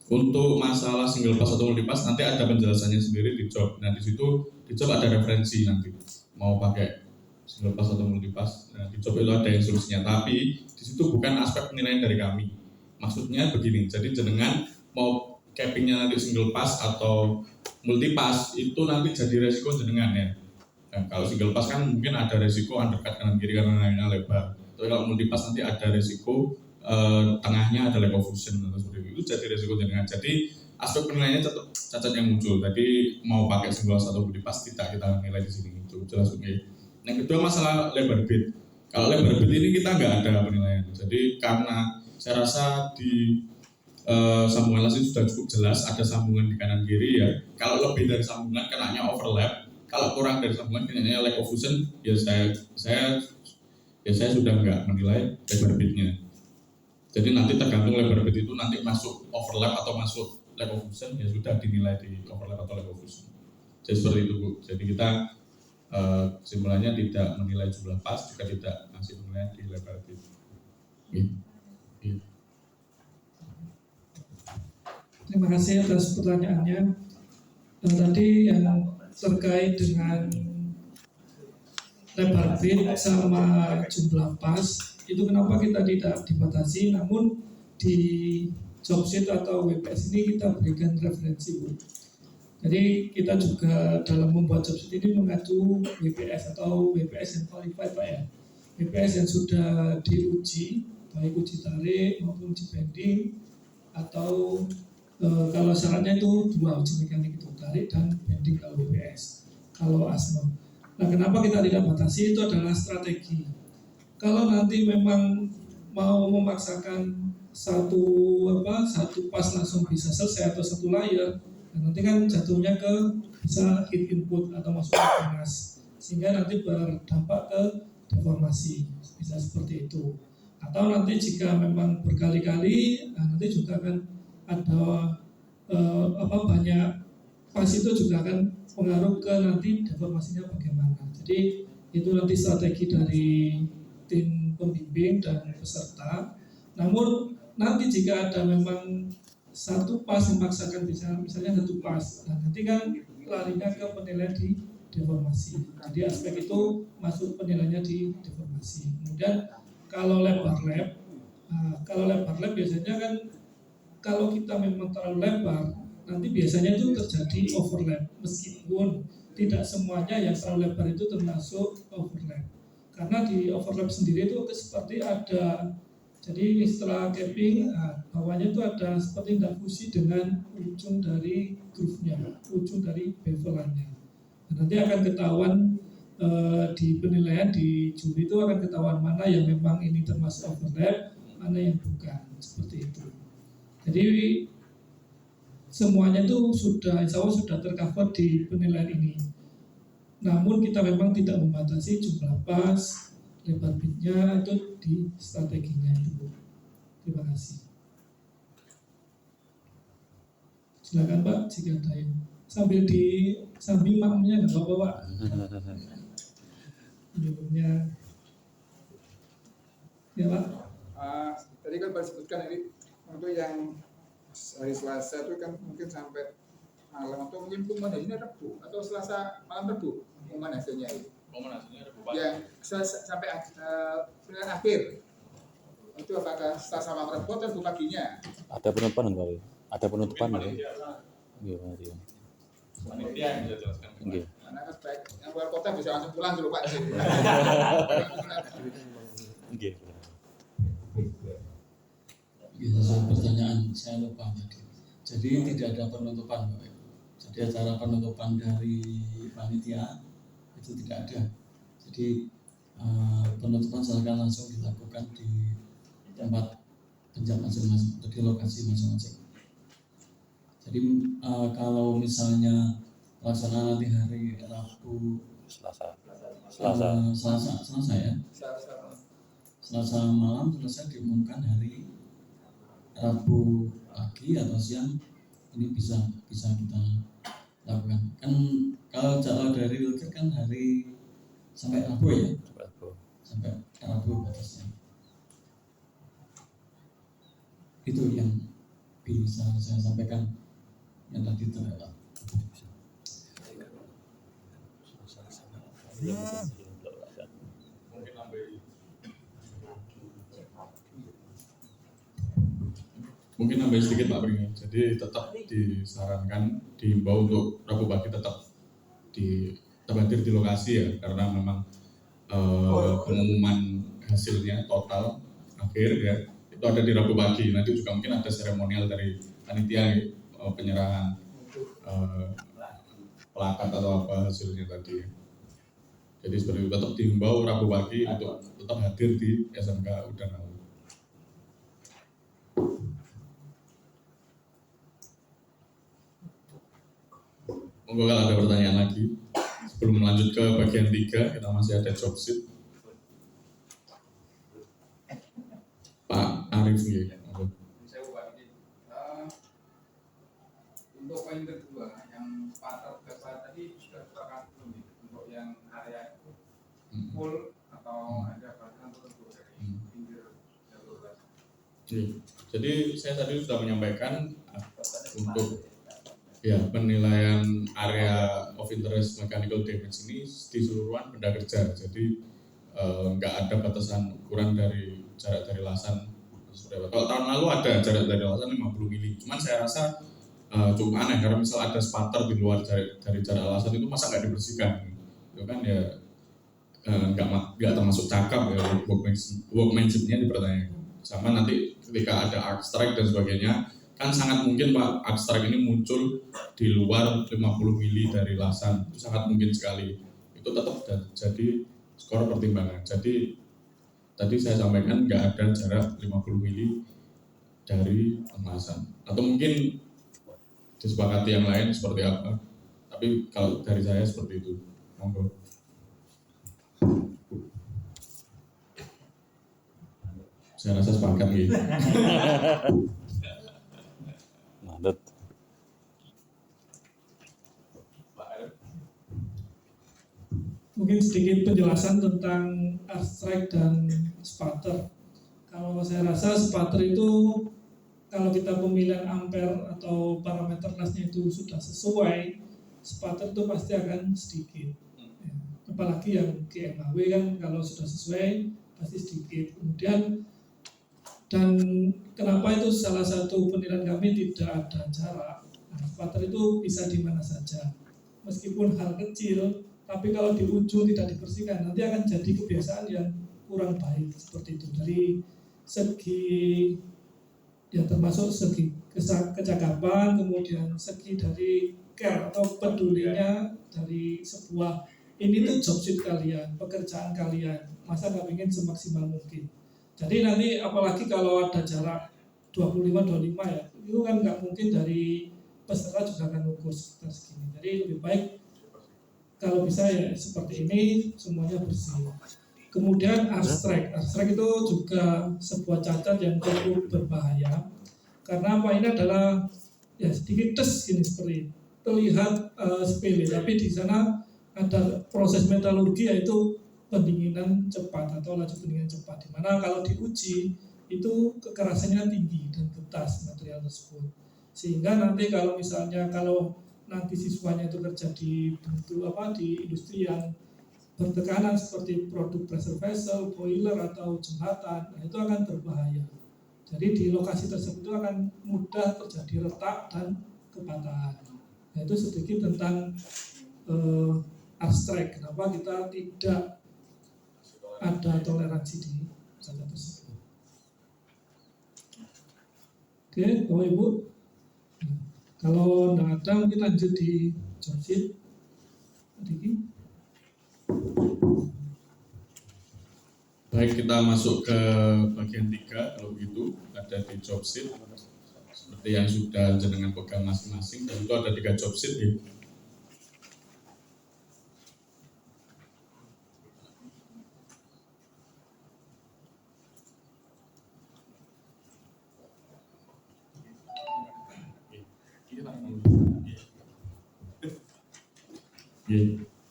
Untuk masalah single pass atau multi pass nanti ada penjelasannya sendiri di job. Nah di situ di job ada referensi nanti mau pakai single pass atau multi pass. Nah, di job itu ada instruksinya. Tapi di situ bukan aspek penilaian dari kami. Maksudnya begini. Jadi jenengan mau cappingnya nanti single pass atau multi pass itu nanti jadi resiko jenengan ya. Nah, kalau single pass kan mungkin ada resiko undercut kanan kiri karena lainnya lebar. Tapi kalau multi pass nanti ada resiko tengahnya ada lack of fusion atau seperti itu jadi resiko jenengan. Jadi aspek penilaiannya tetap cacat yang muncul. Jadi mau pakai single pass atau multi pass tidak kita nilai di sini itu jelas oke. Yang kedua masalah lebar bid. Kalau lebar bid ini kita nggak ada penilaian. Jadi karena saya rasa di sambungan las itu sudah cukup jelas ada sambungan di kanan kiri ya. Kalau lebih dari sambungan kenanya overlap. Kalau kurang dari sambungan kenanya lack of fusion ya saya sudah nggak menilai lebar bidnya. Jadi nanti tergantung lebar bid itu nanti masuk overlap atau masuk lack of fusion ya sudah dinilai di overlap atau lack of fusion. Jadi seperti itu Bu. Jadi kita kesimpulannya tidak menilai jumlah pas juga tidak masih menilai di lebar bid. Terima kasih atas pertanyaannya. Tadi yang terkait dengan lebar bid sama jumlah pas itu kenapa kita tidak dibatasi, namun di job sheet atau WPS ini kita berikan referensi Bu. Jadi kita juga dalam membuat job sheet ini mengacu WPS atau WPS yang qualified Pak ya. WPS yang sudah diuji, baik uji tarik maupun uji bending atau kalau syaratnya itu 2 uji mekanik itu tarik dan bending kalau WPS. Kalau ASMO. Nah kenapa kita tidak batasi itu adalah strategi. Kalau nanti memang mau memaksakan satu pas langsung bisa selesai atau satu layar, nah nanti kan jatuhnya ke bisa hit input atau masuk ke panas, sehingga nanti berdampak ke deformasi, bisa seperti itu. Atau nanti jika memang berkali-kali, nah nanti juga akan ada banyak pas itu juga akan pengaruh ke nanti deformasinya bagaimana. Jadi itu nanti strategi dari tim pembimbing dan peserta. Namun nanti jika ada memang satu pas memaksakan misalnya satu pas, nah nanti kan larinya ke penilaian di deformasi. Jadi aspek itu masuk penilaiannya di deformasi. Kemudian kalau lebar lab biasanya kan kalau kita memang terlalu lebar, nanti biasanya itu terjadi overlap. Meskipun tidak semuanya yang terlalu lebar itu termasuk overlap. Karena di overlap sendiri itu seperti ada, jadi setelah capping, bawahnya itu ada seperti fusi dengan ujung dari groove-nya, ujung dari bevelannya. Nanti akan ketahuan di penilaian di juri itu akan ketahuan mana yang memang ini termasuk overlap, mana yang bukan, seperti itu. Jadi semuanya itu insya Allah sudah tercover di penilaian ini. Namun kita memang tidak membatasi jumlah pas, lebar bitnya itu di strateginya itu. Terima kasih. Silakan Pak, jika ada yang sambil makmumnya nggak apa-apa Pak. Minumnya, ya Pak. Tadi kan Pak sebutkan ini untuk yang hari Selasa itu kan mungkin sampai malam atau mungkin pengumuman hasilnya Rebu atau Selasa malam Rebu pengumuman hasilnya itu. Pengumuman hasilnya Rebu Pak. Yang sampai penilaian akhir itu apakah Selasa malam Rebu atau Rebu paginya? Ada penutupan kali. Ada penutupan ya. Iya, iya. Panitia yang bisa jelaskan. Iya. Karena kan baik yang luar kota bisa langsung pulang dulu Pak. Iya. Sesuai pertanyaan saya lupa tadi. Jadi tidak ada penutupan Pak. Jadi acara penutupan dari panitia itu tidak ada. Jadi penutupan silakan langsung dilakukan di tempat penjat masing-masing atau di lokasi masing-masing. Jadi kalau misalnya pelaksanaan nanti hari Rabu, Selasa Selasa ya, Selasa malam selesai diumumkan hari Rabu pagi atau siang, ini bisa kita lakukan. Kan kalau jadwal dari Wilker kan hari sampai Rabu ya, sampai Rabu batasnya. Itu yang bisa saya sampaikan yang tadi terlewat. Mungkin nambah sedikit Pak Pring. Jadi tetap disarankan, dihimbau untuk Rabu pagi tetap hadir di lokasi ya, karena memang pengumuman hasilnya total akhir ya itu ada di Rabu pagi. Nanti juga mungkin ada seremonial dari panitia penyerahan plakat atau apa hasilnya tadi. Jadi seperti itu, tetap dihimbau Rabu pagi untuk tetap hadir di SMK Udan Awu. Monggo kalau ada pertanyaan lagi. Sebelum lanjut ke bagian 3, kita masih ada job sheet. Pak Arif nih. Untuk poin kedua, yang patok dasar tadi sudah sepakat belum nih? Untuk yang area itu full atau ada batasan tertentu dari pinggir jalur dasar? Jadi saya tadi sudah menyampaikan untuk penilaian area of interest mechanical damage ini di seluruhan benda kerja. Jadi nggak ada batasan ukuran dari jarak dari lasan. Kalau tahun lalu ada jarak dari lasan 50 mili. Cuman saya rasa cukup aneh karena misal ada spatter di luar dari jarak lasan itu masa nggak dibersihkan? Itu kan ya nggak termasuk cakap ya, workmanship-nya dipertanyakan. Sama nanti ketika ada arc strike dan sebagainya, kan sangat mungkin Pak arc strike ini muncul di luar 50 mili dari lasan, itu sangat mungkin sekali. Itu tetap jadi skor pertimbangan. Jadi tadi saya sampaikan nggak ada jarak 50 mili dari lasan. Atau mungkin disepakati yang lain seperti apa. Tapi kalau dari saya seperti itu. Monggo. Saya rasa sepakat gitu. Mandat. Mungkin sedikit penjelasan tentang arc strike dan spatter. Kalau saya rasa spatter itu kalau kita pemilihan ampere atau parameter kelasnya itu sudah sesuai, spatter itu pasti akan sedikit. Apalagi yang GMHW kan kalau sudah sesuai pasti sedikit. Kemudian dan kenapa itu salah satu penilaian kami tidak ada jarak. Spatter itu bisa di mana saja, meskipun hal kecil, tapi kalau di ujung tidak dibersihkan nanti akan jadi kebiasaan yang kurang baik seperti itu. Dari segi ya termasuk segi kecakapan, kemudian segi dari care atau pedulinya dari sebuah ini tuh job sheet kalian, pekerjaan kalian, masa nggak ingin semaksimal mungkin. Jadi nanti apalagi kalau ada jarak 25-25 ya, itu kan nggak mungkin dari peserta juga akan ukur sekitar segini. Jadi lebih baik kalau bisa ya seperti ini semuanya bersih. Kemudian arc strike itu juga sebuah cacat yang cukup berbahaya karena apa, ini adalah ya sedikit tes gini seperti ini. Terlihat sepele, tapi di sana ada proses metalurgi yaitu pendinginan cepat atau laju pendinginan cepat, di mana kalau diuji itu kekerasannya tinggi dan getas material tersebut, sehingga nanti kalau misalnya nanti siswanya itu kerja di industri yang bertekanan seperti produk pressure vessel, boiler atau jembatan, nah itu akan berbahaya. Jadi di lokasi tersebut itu akan mudah terjadi retak dan kepatahan. Nah itu sedikit tentang arc strike. Kenapa kita tidak ada toleransi di cacat tersebut. Oke, Bapak Ibu. Kalau tidak ada mungkin lanjut di job sheet. Baik, kita masuk ke bagian 3 kalau begitu, ada di job sheet. yang sudah jenengan pegang masing-masing, dan itu ada 3 job sheet ya.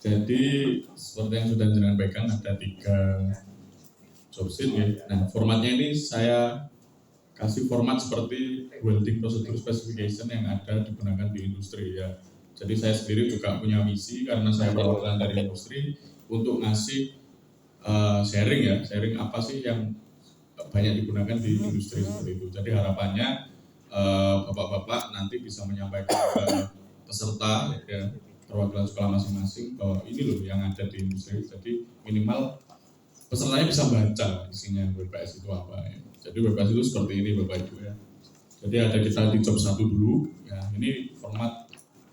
Jadi seperti yang sudah jenengan pegang ada 3 job sheet ya. Nah, formatnya ini saya kasih format seperti welding procedure specification yang ada digunakan di industri ya. Jadi saya sendiri juga punya misi karena saya perwakilan dari industri untuk ngasih sharing apa sih yang banyak digunakan di industri seperti itu. Jadi harapannya bapak-bapak nanti bisa menyampaikan ke peserta ya, perwakilan sekolah masing-masing bahwa ini loh yang ada di industri. Jadi minimal pesertanya bisa baca isinya WPS itu apa ya. Jadi WPS itu seperti ini Bapak Ibu ya. Jadi ada kita di job 1 dulu ya. Ini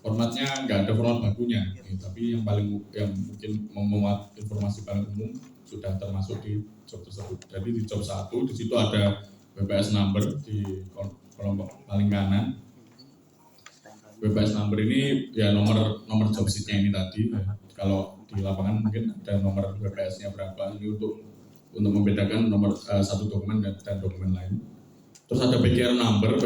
formatnya nggak ada format bakunya ya, tapi yang mungkin memuat informasi paling umum sudah termasuk di job tersebut. Jadi di job 1 di situ ada WPS number di kelompok paling kanan. WPS number ini ya nomor job sheet-nya ini tadi ya. Kalau di lapangan mungkin ada nomor WPS-nya berapa, ini untuk membedakan nomor satu dokumen dan dokumen lain. Terus ada PKR number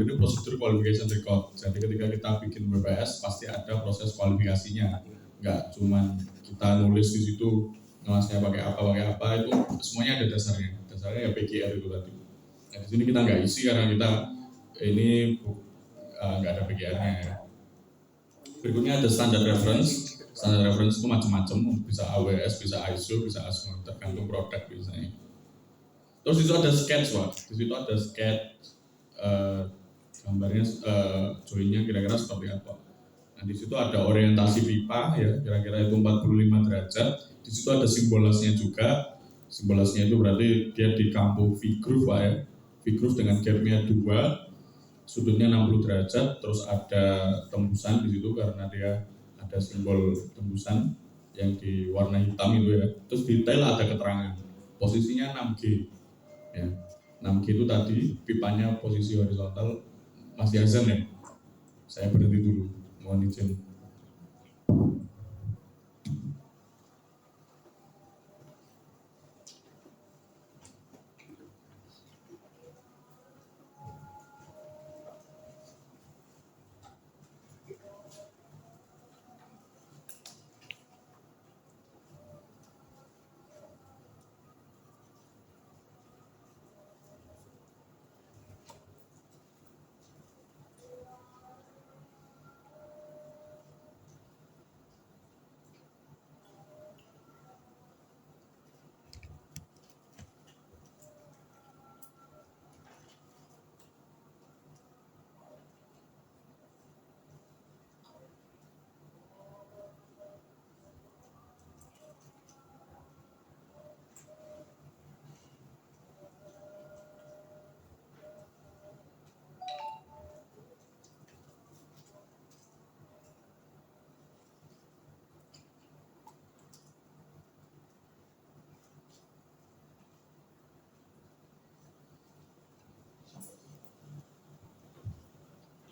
ini prosedur qualification record. Jadi ketika kita bikin WPS pasti ada proses kualifikasinya. Enggak cuman kita nulis di situ ngelasnya pakai apa itu semuanya ada dasarnya. Dasarnya ya PKR itu tadi. Nah, di sini kita nggak isi karena kita ini nggak ada PKR-nya ya. Berikutnya ada standard reference. Standard reference itu macam-macam, bisa AWS, bisa ISO, bisa ASME, tergantung produk biasanya. Terus di situ ada sketch, Pak. Di situ ada sketch gambarnya joinnya kira-kira seperti apa. Nah, di situ ada orientasi pipa ya, kira-kira itu 45 derajat. Di situ ada simbolasnya juga. Simbolasnya itu berarti dia di kampung V-groove, Pak ya. V-groove dengan gapnya 2, sudutnya 60 derajat, terus ada tembusan di situ karena dia ada simbol tembusan yang di warna hitam itu ya. Terus detail ada keterangan posisinya 6G ya. 6G itu tadi pipanya posisi horizontal. Mas Yazan ya, saya berhenti dulu, mohon izin.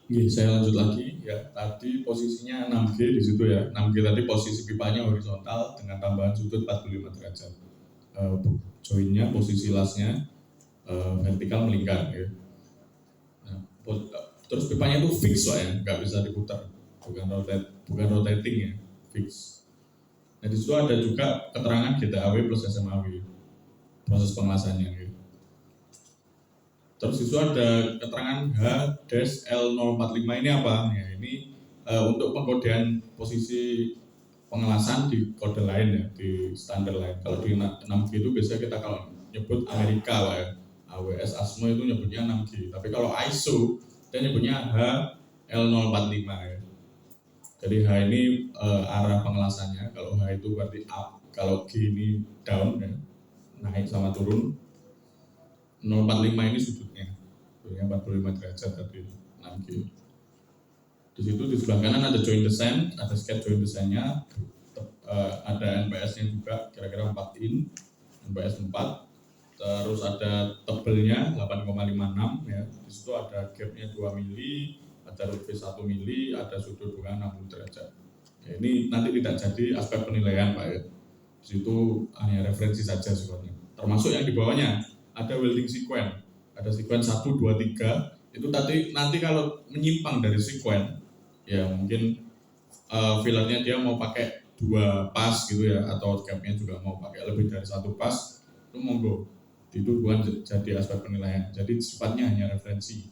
Oke, saya lanjut lagi ya. Tadi posisinya 6G di situ ya. 6G tadi posisi pipanya horizontal dengan tambahan sudut 45 derajat. Joinnya, posisi lasnya vertikal melingkar ya. Nah, terus pipanya itu fix Pak ya, nggak bisa diputar, bukan rotating ya, fix. Nah di situ ada juga keterangan GTAW plus SMAW, proses pengelasannya. Ya. Terus di situ ada keterangan H-L045 ini apa? Ya, ini untuk pengkodean posisi pengelasan di kode lain ya, di standar lain. Kalau di 6G itu biasanya kita kalau nyebut Amerika Pak ya, AWS ASME itu nyebutnya 6G. Tapi kalau ISO kita nyebutnya H-L045 ya. Jadi H ini arah pengelasannya, kalau H itu berarti up, kalau G ini down ya, naik sama turun. 045 ini sudutnya, yang 45 derajat tadi 6G. Di situ di sebelah kanan ada joint design, ada sketch joint design-nya, ada NPS-nya juga kira-kira 4 in, NPS 4. terus ada tebelnya 8,56 ya. Di situ ada gapnya 2 mili, ada root base 1 mili, ada sudut bukan 60 derajat. Ya, ini nanti tidak jadi aspek penilaian Pak ya. Di situ hanya referensi saja sifatnya. Termasuk yang di bawahnya ada welding sequence. Ada sequence 1, 2, 3. Itu nanti kalau menyimpang dari sequence ya mungkin fillernya dia mau pakai 2 pas gitu ya, atau gapnya juga mau pakai lebih dari 1 pas, itu monggo. Itu bukan jadi aspek penilaian. Jadi sifatnya hanya referensi.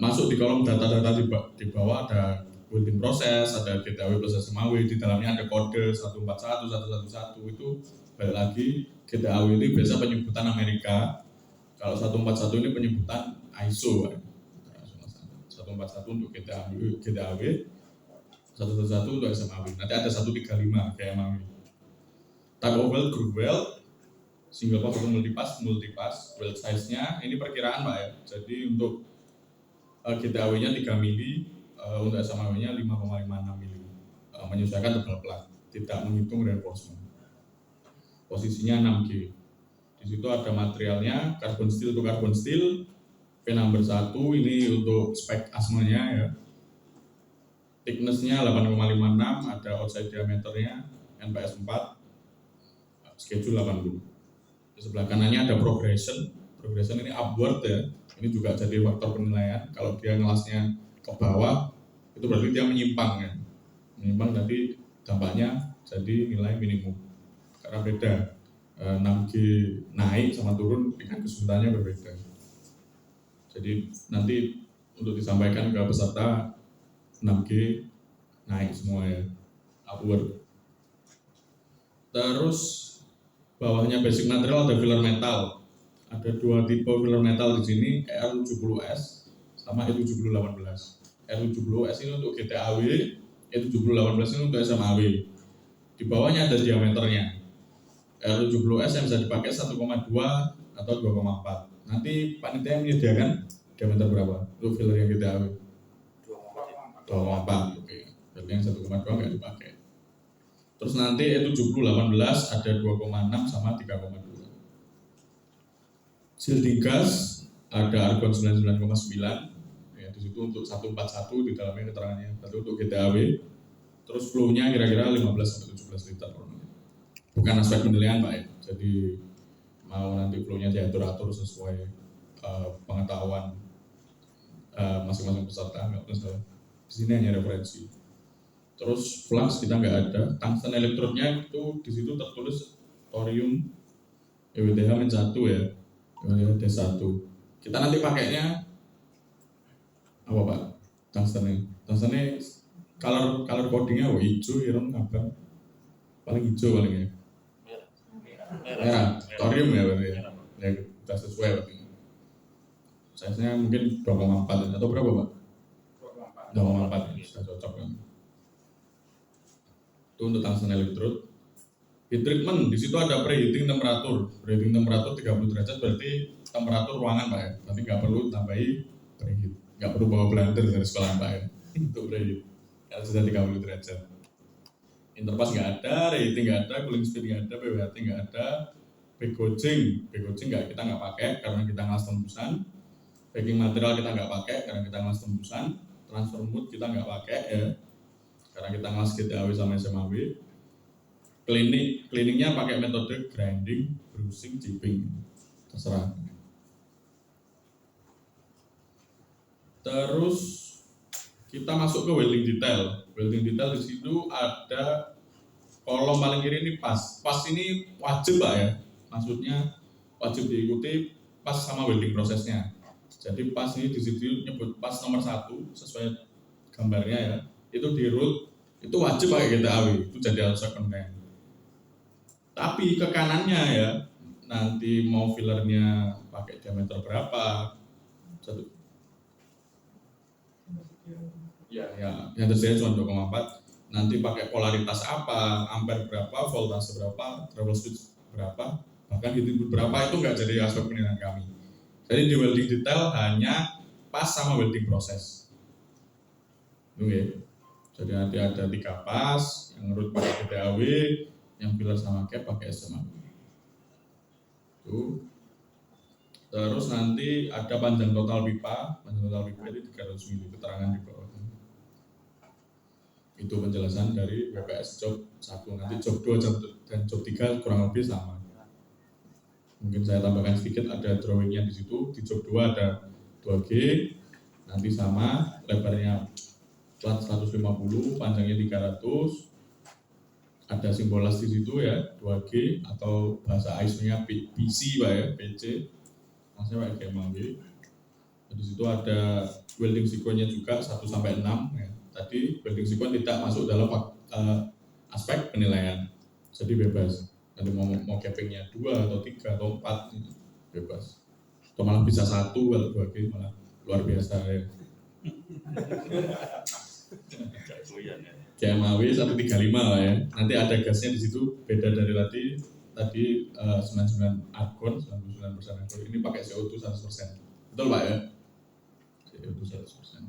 Masuk di kolom data-data di bawah ada welding proses, ada GTAW plus SMAW, di dalamnya ada kode 141, 111, itu balik lagi GTAW ini biasa penyebutan Amerika. Kalau 141 ini penyebutan ISO. 141 untuk GTAW, 111 untuk SMAW. Nanti ada 135 kayak MAW. Type of weld, groove weld, single pass atau multipass, weld size-nya ini perkiraan Pak ya. Jadi untuk GTAW-nya 3 mili, untuk SMAW-nya 5,56 mili, menyesuaikan tebal plat, tidak menghitung reinforcement. Posisinya 6G. Di situ ada materialnya, carbon steel to carbon steel, P number 1 ini untuk spek asmanya ya. Thickness-nya 8,56, ada outside diameternya, NPS 4, schedule 80. Di sebelah kanannya ada progression ini upward ya. Ini juga jadi faktor penilaian. Kalau dia ngelasnya ke bawah, itu berarti dia menyimpang ya. Menyimpang nanti dampaknya jadi nilai minimum. Karena beda, 6G naik sama turun dengan kesulitannya berbeda. Jadi nanti untuk disampaikan ke peserta 6G naik semua ya, upward. Terus bawahnya basic material ada filler metal. Ada 2 tipe filler metal di sini, R70S sama E7018. R70S ini untuk GTAW, E7018 ini untuk SMAW. Di bawahnya ada diameternya. R70S yang bisa dipakai 1,2 atau 2,4. Nanti panitia menyediakan diameter berapa? Untuk filler yang GTAW? 2,4. Oke. Berarti yang 1,2 nggak dipakai. Terus nanti E7018 ada 2,6 sama 3,2. Shielding gas ada argon 99,9 ya, di situ untuk 141 di dalamnya keterangannya. Berarti untuk GTAW. Terus flow-nya kira-kira 15 sampai 17 liter. Bukan aspek penilaian Pak ya. Jadi mau nanti flow-nya diatur-atur sesuai pengetahuan masing-masing peserta, nggak usah. Di sini hanya referensi. Terus flux kita nggak ada. Tungsten elektrodnya itu di situ tertulis thorium EWTH-1 ya. D1. Kita nanti pakainya apa Pak? Tungstennya color codingnya hijau, ireng, abang. Paling hijau paling ya. Merah. Thorium ya berarti ya. Ya kita sesuai berarti. Size-nya mungkin 2,4 atau berapa Pak? 2,4 sudah cocok kan. Itu untuk tungsten elektrod. Heat treatment, di situ ada preheating temperatur. Preheating temperatur 30 derajat berarti temperatur ruangan Pak ya. Nanti nggak perlu tambahi preheat. Nggak perlu bawa blender dari sekolah Pak ya. Untuk preheat. Kalau sudah 30 derajat. Interpass nggak ada, reheating nggak ada, cooling speed nggak ada, PWHT nggak ada. Backgoughing kita nggak pakai karena kita ngelas tembusan. Backing material kita nggak pakai karena kita ngelas tembusan. Transfer mood kita nggak pakai ya. Karena kita ngelas GTAW sama SMAW. Cleaningnya pakai metode grinding, bruising, chipping, terserah. Terus kita masuk ke welding detail. Welding detail di situ ada kolom paling kiri ini pas. Pas ini wajib Pak ya. Maksudnya wajib diikuti pas sama welding prosesnya. Jadi pas ini di situ nyebut pas nomor 1 sesuai gambarnya ya. Itu di root itu wajib pakai GTAW. Itu jadi aspek penilaian. Tapi ke kanannya ya, nanti mau fillernya pakai diameter berapa, yang tersedia cuma 2,4. Nanti pakai polaritas apa, ampere berapa, voltase berapa, treble switch berapa, bahkan heat input berapa itu nggak jadi aspek penilaian kami. Jadi di welding detail hanya pas sama welding proses. Oke. Jadi nanti ada 3 pas, yang root pakai GTAW, yang filler sama cap pakai SMA. Itu. Terus nanti ada panjang total pipa itu 300 mili, keterangan di bawah. Itu penjelasan dari WPS job 1. Nanti job 2 dan job 3 kurang lebih sama. Mungkin saya tambahkan sedikit, ada drawingnya di situ. Di job 2 ada 2G, nanti sama, lebarnya plat 150, panjangnya 300. Ada simbolas di situ ya, 2G atau bahasa ISO-nya PC Pak ya, PC. Maksudnya pakai MAW. Di situ ada welding sequence-nya juga 1 sampai 6 ya. Tadi welding sequence tidak masuk dalam aspek penilaian. Jadi bebas. Nanti mau cappingnya 2 atau 3 atau 4 bebas. Atau malah bisa 1 kalau 2G malah luar biasa ya. KMAW 135 lah ya. Nanti ada gasnya di situ beda dari tadi 99 argon, 99% argon. Ini pakai CO2 100%. Betul Pak ya? CO2 100%.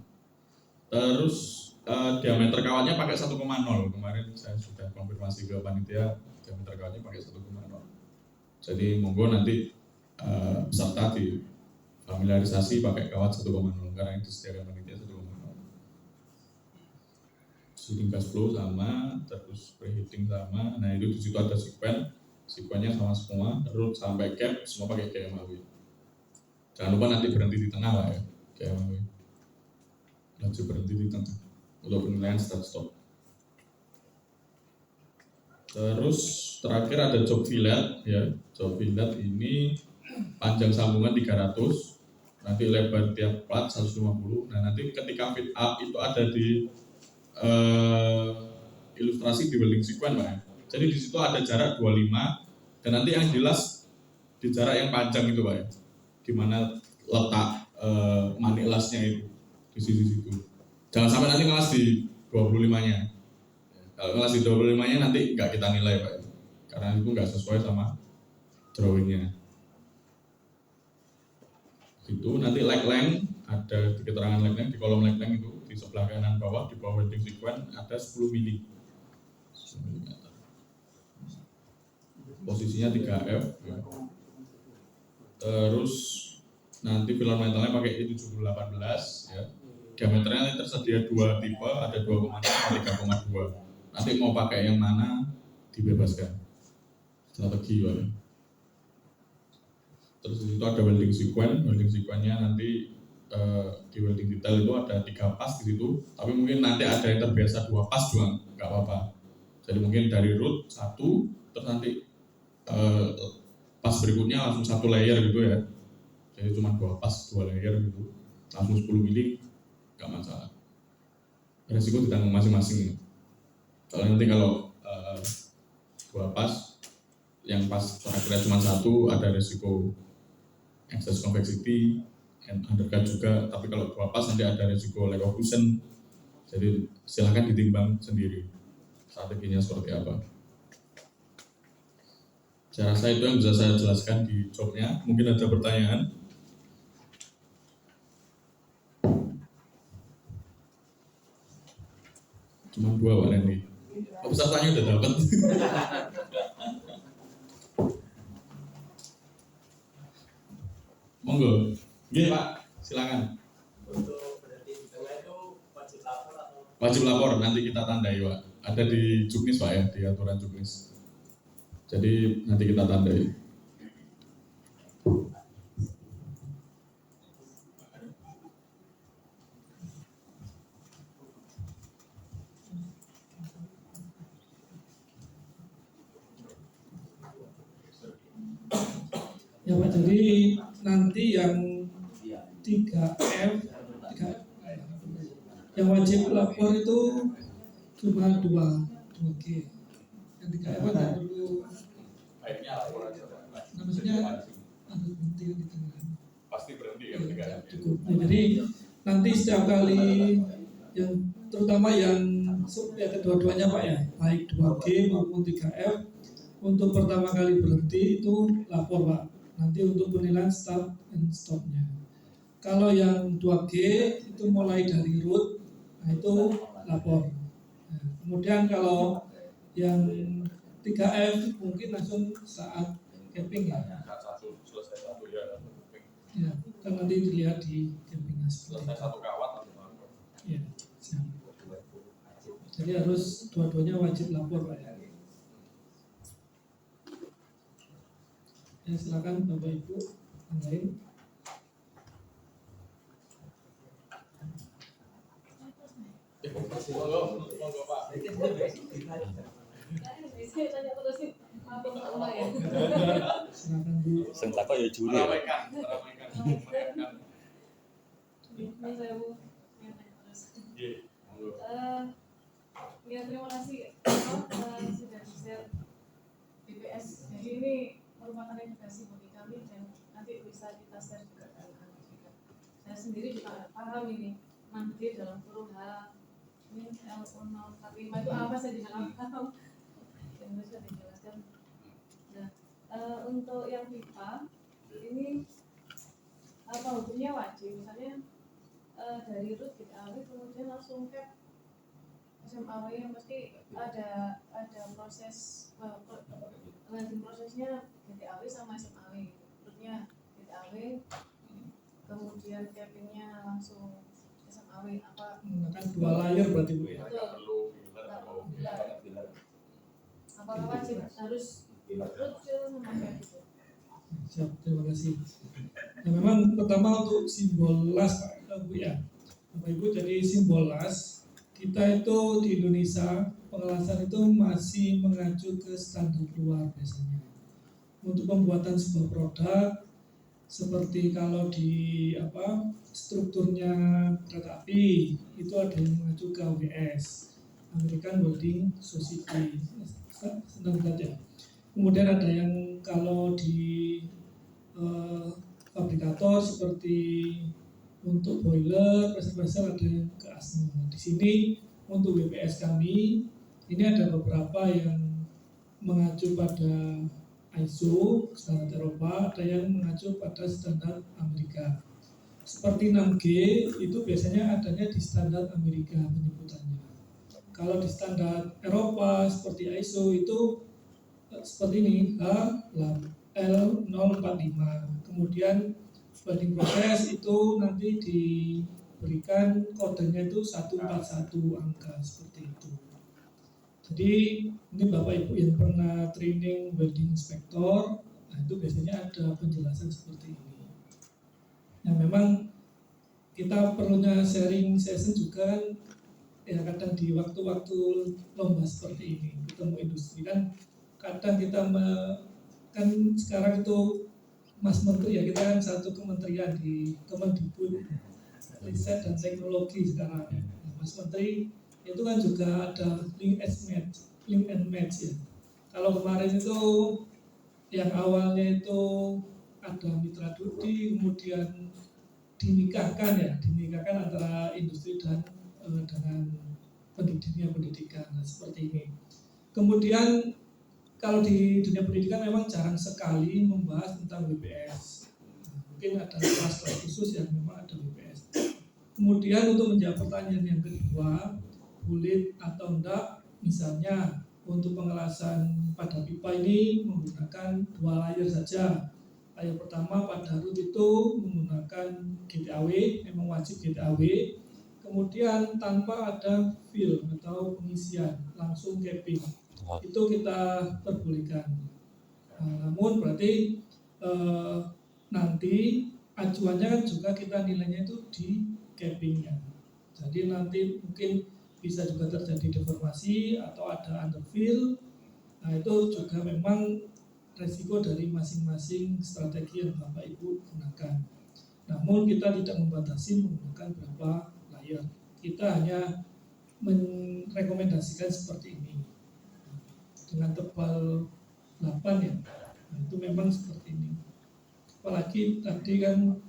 Terus diameter kawatnya pakai 1,0. Kemarin saya sudah konfirmasi ke panitia, diameter kawatnya pakai 1,0. Jadi monggo nanti peserta di familiarisasi pakai kawat 1,0 karena yang disediakan panitia 1,0. Shooting gas flow sama, terus preheating sama. Nah itu di situ ada sequence-nya sama semua, root sampai cap semua pakai KMAW. Jangan lupa nanti berhenti di tengah lah ya, KMAW. Lanjut berhenti di tengah untuk penilaian start stop. Terus terakhir ada job fillet ya. Job fillet ini panjang sambungan 300, nanti lebar tiap plat 150. Nah nanti ketika fit up itu ada di ilustrasi di welding sequence Pak. Jadi di situ ada jarak 25 dan nanti yang jelas di jarak yang panjang itu Pak. Gimana letak manik lasnya itu di situ. Jangan sampai nanti ngelas di 25-nya. Kalau ngelas di 25-nya nanti nggak kita nilai Pak. Karena itu nggak sesuai sama drawingnya. Itu nanti leg length, ada di keterangan leg length, di kolom leg length itu di sebelah kanan bawah, di bawah welding sequence ada 10 mili. 10 mm. Posisinya 3F ya. Terus nanti filler metalnya pakai I718 ya. Diameternya tersedia 2 tipe, ada 2,6 dan 3,2. Nanti mau pakai yang mana dibebaskan. Strategi ya. Terus itu ada welding sequence-nya nanti di welding detail itu ada 3 pas di situ, tapi mungkin nanti ada yang terbiasa 2 pas juga nggak apa-apa. Jadi mungkin dari root 1, terus nanti pas berikutnya langsung 1 layer gitu ya. Jadi cuma 2 pas 2 layer gitu, langsung 10 mili nggak masalah. Resiko ditanggung masing-masing. Soalnya nanti kalau 2 pas, yang pas terakhir cuma 1 ada resiko excess convexity, undercut juga, tapi kalau 2 pas nanti ada resiko lack of cushion. Jadi silahkan ditimbang sendiri strateginya seperti apa. Saya rasa itu yang bisa saya jelaskan di jobnya. Mungkin ada pertanyaan? Cuma 2 Pak Randy. Pesertanya udah dapat. Monggo. Iya Pak, silakan. Untuk berarti di tengah itu wajib lapor atau? Wajib lapor, nanti kita tandai Pak. Ada di juknis Pak ya, di aturan juknis. Jadi nanti kita tandai. Ya Pak, jadi nanti yang 3F, yang wajib lapor itu cuma 2G. Yang 3F nggak perlu. Baiknya lapor aja. Nah, maksudnya harus berhenti di tengah. Pasti berhenti ya, Ya, cukup. Nah, jadi nanti setiap kali yang terutama yang ya kedua-duanya Pak ya, baik 2G maupun 3F, untuk pertama kali berhenti itu lapor Pak. Nanti untuk penilaian start and stopnya. Kalau yang 2G itu mulai dari root, nah itu lapor. Nah, kemudian kalau yang 3F mungkin langsung saat capping ya. Satu selesai satu ya. Ya, kan nanti dilihat di cappingnya Selesai satu kawat atau apa? Ya, siap. Jadi harus dua-duanya wajib lapor Pak ya. Ya, silakan Bapak Ibu yang lain. Monggo Pak. Saya tanya terus sih, apa ya? Silakan Bu. Sing takok ya juri. Ya. Ramaikan. Ini saya Bu. Yang tanya terus. Monggo. Ya terima kasih sudah share BPS. Jadi ini merupakan edukasi bagi kami dan nanti bisa kita share juga ke anak-anak juga. Saya sendiri juga paham ini 6D dalam huruf H ini L045 itu apa saya juga nggak paham. Dan itu sudah dijelaskan. Nah untuk yang pipa ini apa hukumnya wajib misalnya dari root kita awal kemudian langsung cap SMAW yang pasti ada proses nanti prosesnya GTAW sama SMAW rootnya GTAW kemudian cappingnya langsung SMAW apa Menggunakan 2 layer berarti Bu ya. apakah wajib harus root sama cap itu? Siap, terima kasih. Nah, memang pertama untuk simbol las Pak Bu ya. Bapak Ibu, jadi simbol las kita itu di Indonesia pengelasan itu masih mengacu ke standar luar biasanya. Untuk pembuatan sebuah produk seperti kalau di strukturnya kereta api itu ada yang mengacu ke AWS, American Welding Society standar ya. Kemudian ada yang kalau di fabrikator seperti untuk boiler, pressure ada yang ke ASME. Di sini untuk BPS kami ini ada beberapa yang mengacu pada ISO standar Eropa, ada yang mengacu pada standar Amerika. Seperti 6G itu biasanya adanya di standar Amerika penyebutannya. Kalau di standar Eropa seperti ISO itu seperti ini L045. Kemudian welding proses itu nanti diberikan kodenya itu 141 angka seperti itu. Jadi ini Bapak Ibu yang pernah training welding inspector, nah itu biasanya ada penjelasan seperti ini. Nah memang kita perlunya sharing session juga ya kadang di waktu-waktu lomba seperti ini ketemu industri kan kadang kita kan sekarang itu Mas Menteri ya, kita kan satu kementerian di Kemendikbud Riset dan Teknologi sekarang. Mas Menteri itu kan juga ada link and match ya. Kalau kemarin itu yang awalnya itu ada mitra studi, kemudian dinikahkan antara industri dan dengan pendidikan seperti ini. Kemudian kalau di dunia pendidikan memang jarang sekali membahas tentang BPS. Mungkin ada kelas khusus yang memang ada BPS. Kemudian untuk menjawab pertanyaan yang kedua, boleh atau enggak, misalnya untuk pengelasan pada pipa ini menggunakan 2 layer saja. Layer pertama pada root itu menggunakan GTAW, memang wajib GTAW. Kemudian tanpa ada fill atau pengisian, langsung capping. Itu kita perbolehkan. Namun berarti nanti acuannya kan juga kita nilainya itu di cappingnya. Jadi nanti mungkin bisa juga terjadi deformasi atau ada underfill. Nah itu juga memang resiko dari masing-masing strategi yang Bapak Ibu gunakan. Namun kita tidak membatasi menggunakan berapa layer. Kita hanya merekomendasikan seperti ini. Dengan tebal 8 ya, nah, itu memang seperti ini. Apalagi tadi kan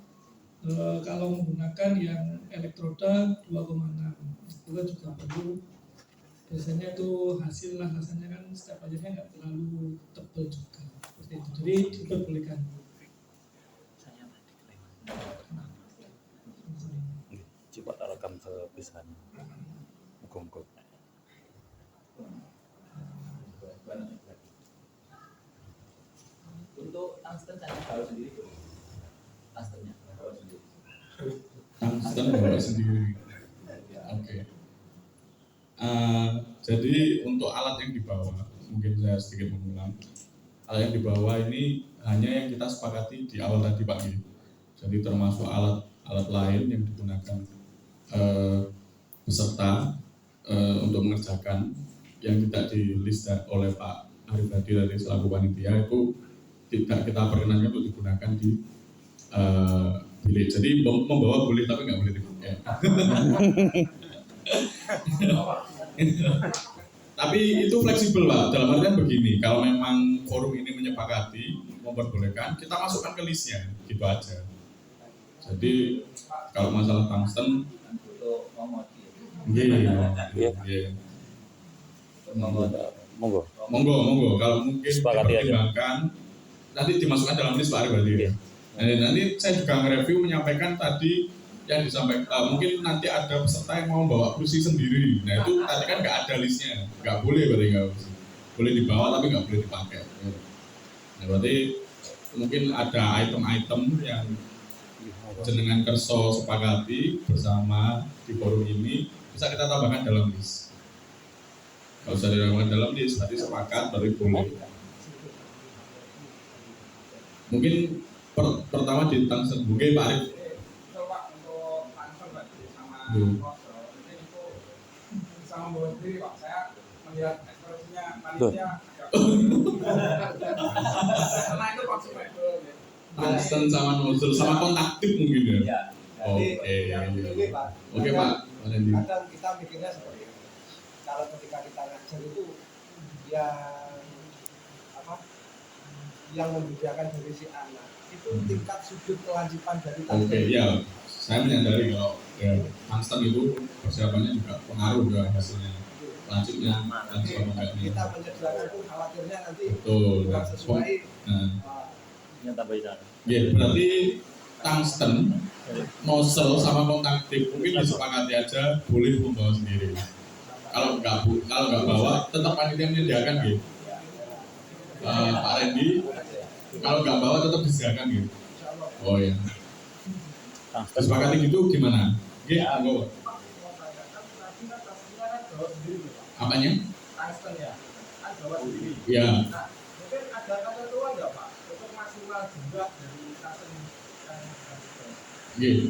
kalau menggunakan yang elektroda 2,6 itu kan juga perlu. Biasanya itu hasilnya kan setiap ajarnya nggak terlalu tebal juga seperti itu. Jadi diperbolehkan. Coba tak rekam sepisan. Muka-muka. tungsten bawa sendiri. Oke. Jadi untuk alat yang dibawa, mungkin saya sedikit mengulang. Alat yang dibawa ini hanya yang kita sepakati di awal tadi Pak. Jadi termasuk alat lain yang digunakan peserta untuk mengerjakan yang tidak di-list oleh Pak Arif Hadi dari selaku panitia itu tidak kita perkenankan untuk digunakan di bilik. Jadi membawa boleh tapi nggak boleh dipakai. Tapi itu fleksibel Pak, dalam artian begini, kalau memang forum ini menyepakati memperbolehkan, kita masukkan ke listnya, gitu aja. Jadi kalau masalah tungsten, monggo. Kalau mungkin dipertimbangkan, nanti dimasukkan dalam list Pak Arif Hadi. Nanti saya juga nge-review menyampaikan tadi yang disampaikan, mungkin nanti ada peserta yang mau bawa kursi sendiri. Nah itu tadi kan nggak ada listnya, nggak boleh berarti nggak boleh dibawa tapi nggak boleh dipakai. Nah berarti mungkin ada item-item yang jenengan kerso sepakati bersama di forum ini bisa kita tambahkan dalam list. Kalau sudah ditambahkan dalam list, nanti sepakat baru boleh. Mungkin pertama di tungsten, mungkin Pak Arif. Sama bawa sendiri Pak, saya melihat ekspresinya panitia karena itu fleksibel. Tungsten sama nozzle sama kontaktif mungkin ya. Oke Pak. Kadang kita mikirnya seperti itu. Kalau ketika kita ngajar itu yang membedakan dari si anak itu tingkat sudut kelanjutan dari tungsten. Oke, ya. Saya menyadari kalau tungsten itu persiapannya juga pengaruh ke hasilnya, lanjutnya dan sebagainya. Kita menyediakan pun khawatirnya nanti kurang sesuai. Berarti tungsten, nozzle sama kontaktif mungkin disepakati aja boleh membawa sendiri. Kalau nggak bawa, tetap panitia menyediakan gitu. Pak Randy, kalau nggak bawa tetap disediakan gitu. Oh ya. Disepakati gitu gimana? Monggo. Apanya? Tungsten ya, kan bawa sendiri. Ya. Nah, mungkin ada ketentuan nggak Pak untuk maksimal jumlah dari tungsten yang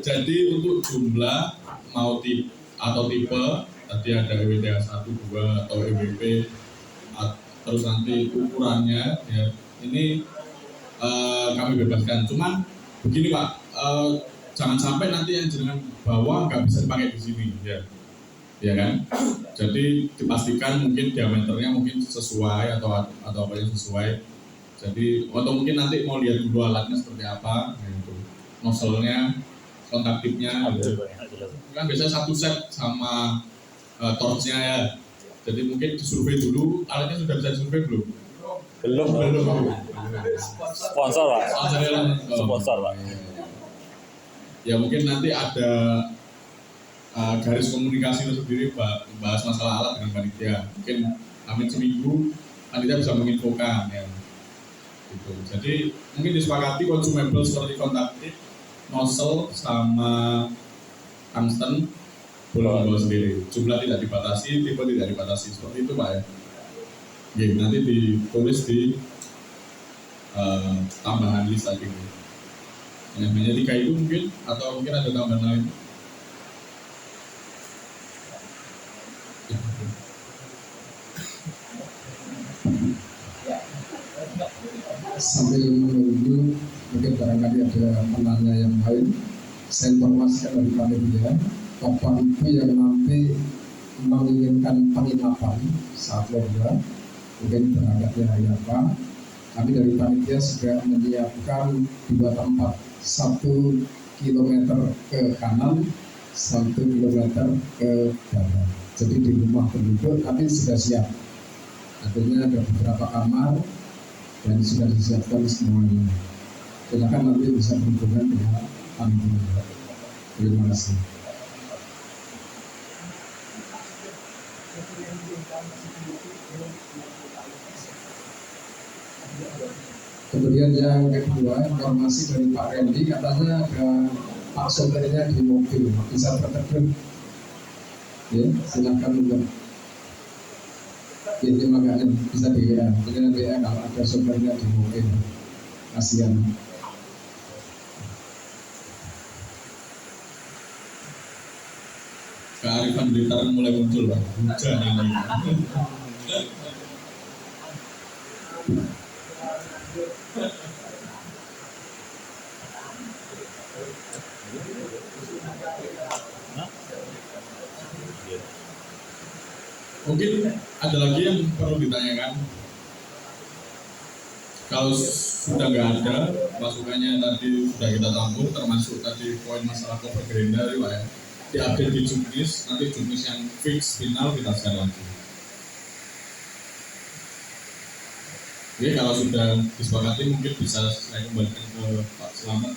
jadi untuk jumlah mau tipe atau tipe tadi ada EWTH 1, 2 atau EWP terus nanti ukurannya ya ini kami bebaskan. Cuman begini Pak, jangan sampai nanti yang jenengan bawa nggak bisa dipakai di sini ya kan. Jadi dipastikan mungkin diameternya mungkin sesuai atau apa yang sesuai. Jadi atau mungkin nanti mau lihat dulu alatnya seperti apa, gitu. Nozzle-nya, kontaktifnya, gitu. Kan biasanya satu set sama torch-nya ya. Jadi mungkin disurvei dulu, alatnya sudah bisa disurvei belum? Belum. Sponsor Pak. Sponsor Pak. Ya mungkin nanti ada garis komunikasi sendiri bahas masalah alat dengan panitia. Mungkin hampir seminggu panitia bisa menginfokan ya. Gitu. Jadi mungkin disepakati consumable seperti kontaktif, nozzle sama tungsten boleh membawa sendiri. Jumlah tidak dibatasi, tipe tidak dibatasi seperti itu Pak ya. Oke, nanti ditulis di tambahan list tadi. Yang hanya 3 itu mungkin atau mungkin ada tambahan lain. Sambil menunggu mungkin barangkali ada penanya yang lain, saya informasikan dari panitia Bapak Ibu yang nanti menginginkan penginapan saat lomba mungkin berangkatnya hari apa, kami dari panitia sudah menyiapkan 2 tempat, 1 kilometer ke kanan, 1 kilometer ke barat. Jadi di rumah penduduk tapi sudah siap. Artinya ada beberapa kamar dan sudah disiapkan semuanya. Silakan nanti bisa berhubungan dengan panitia. Terima kasih. Kemudian yang kedua, informasi dari Pak Randy, katanya ada Pak sopirnya di mobil, bisa berteduh. Ya, silakan untuk ya, makanya bisa di WA, dengan WA kalau ada sopirnya di mobil. Kasihan. Kearifan Blitar mulai muncul, Pak. Jangan mungkin ada lagi yang perlu ditanyakan. Kalau sudah nggak ada, masukannya tadi sudah kita tampung, termasuk tadi poin masalah cover gerenda, ya. Di update di juknis, nanti juknis yang fix final kita share lagi. Oke, kalau sudah disepakati mungkin bisa saya kembalikan ke Pak Slamet.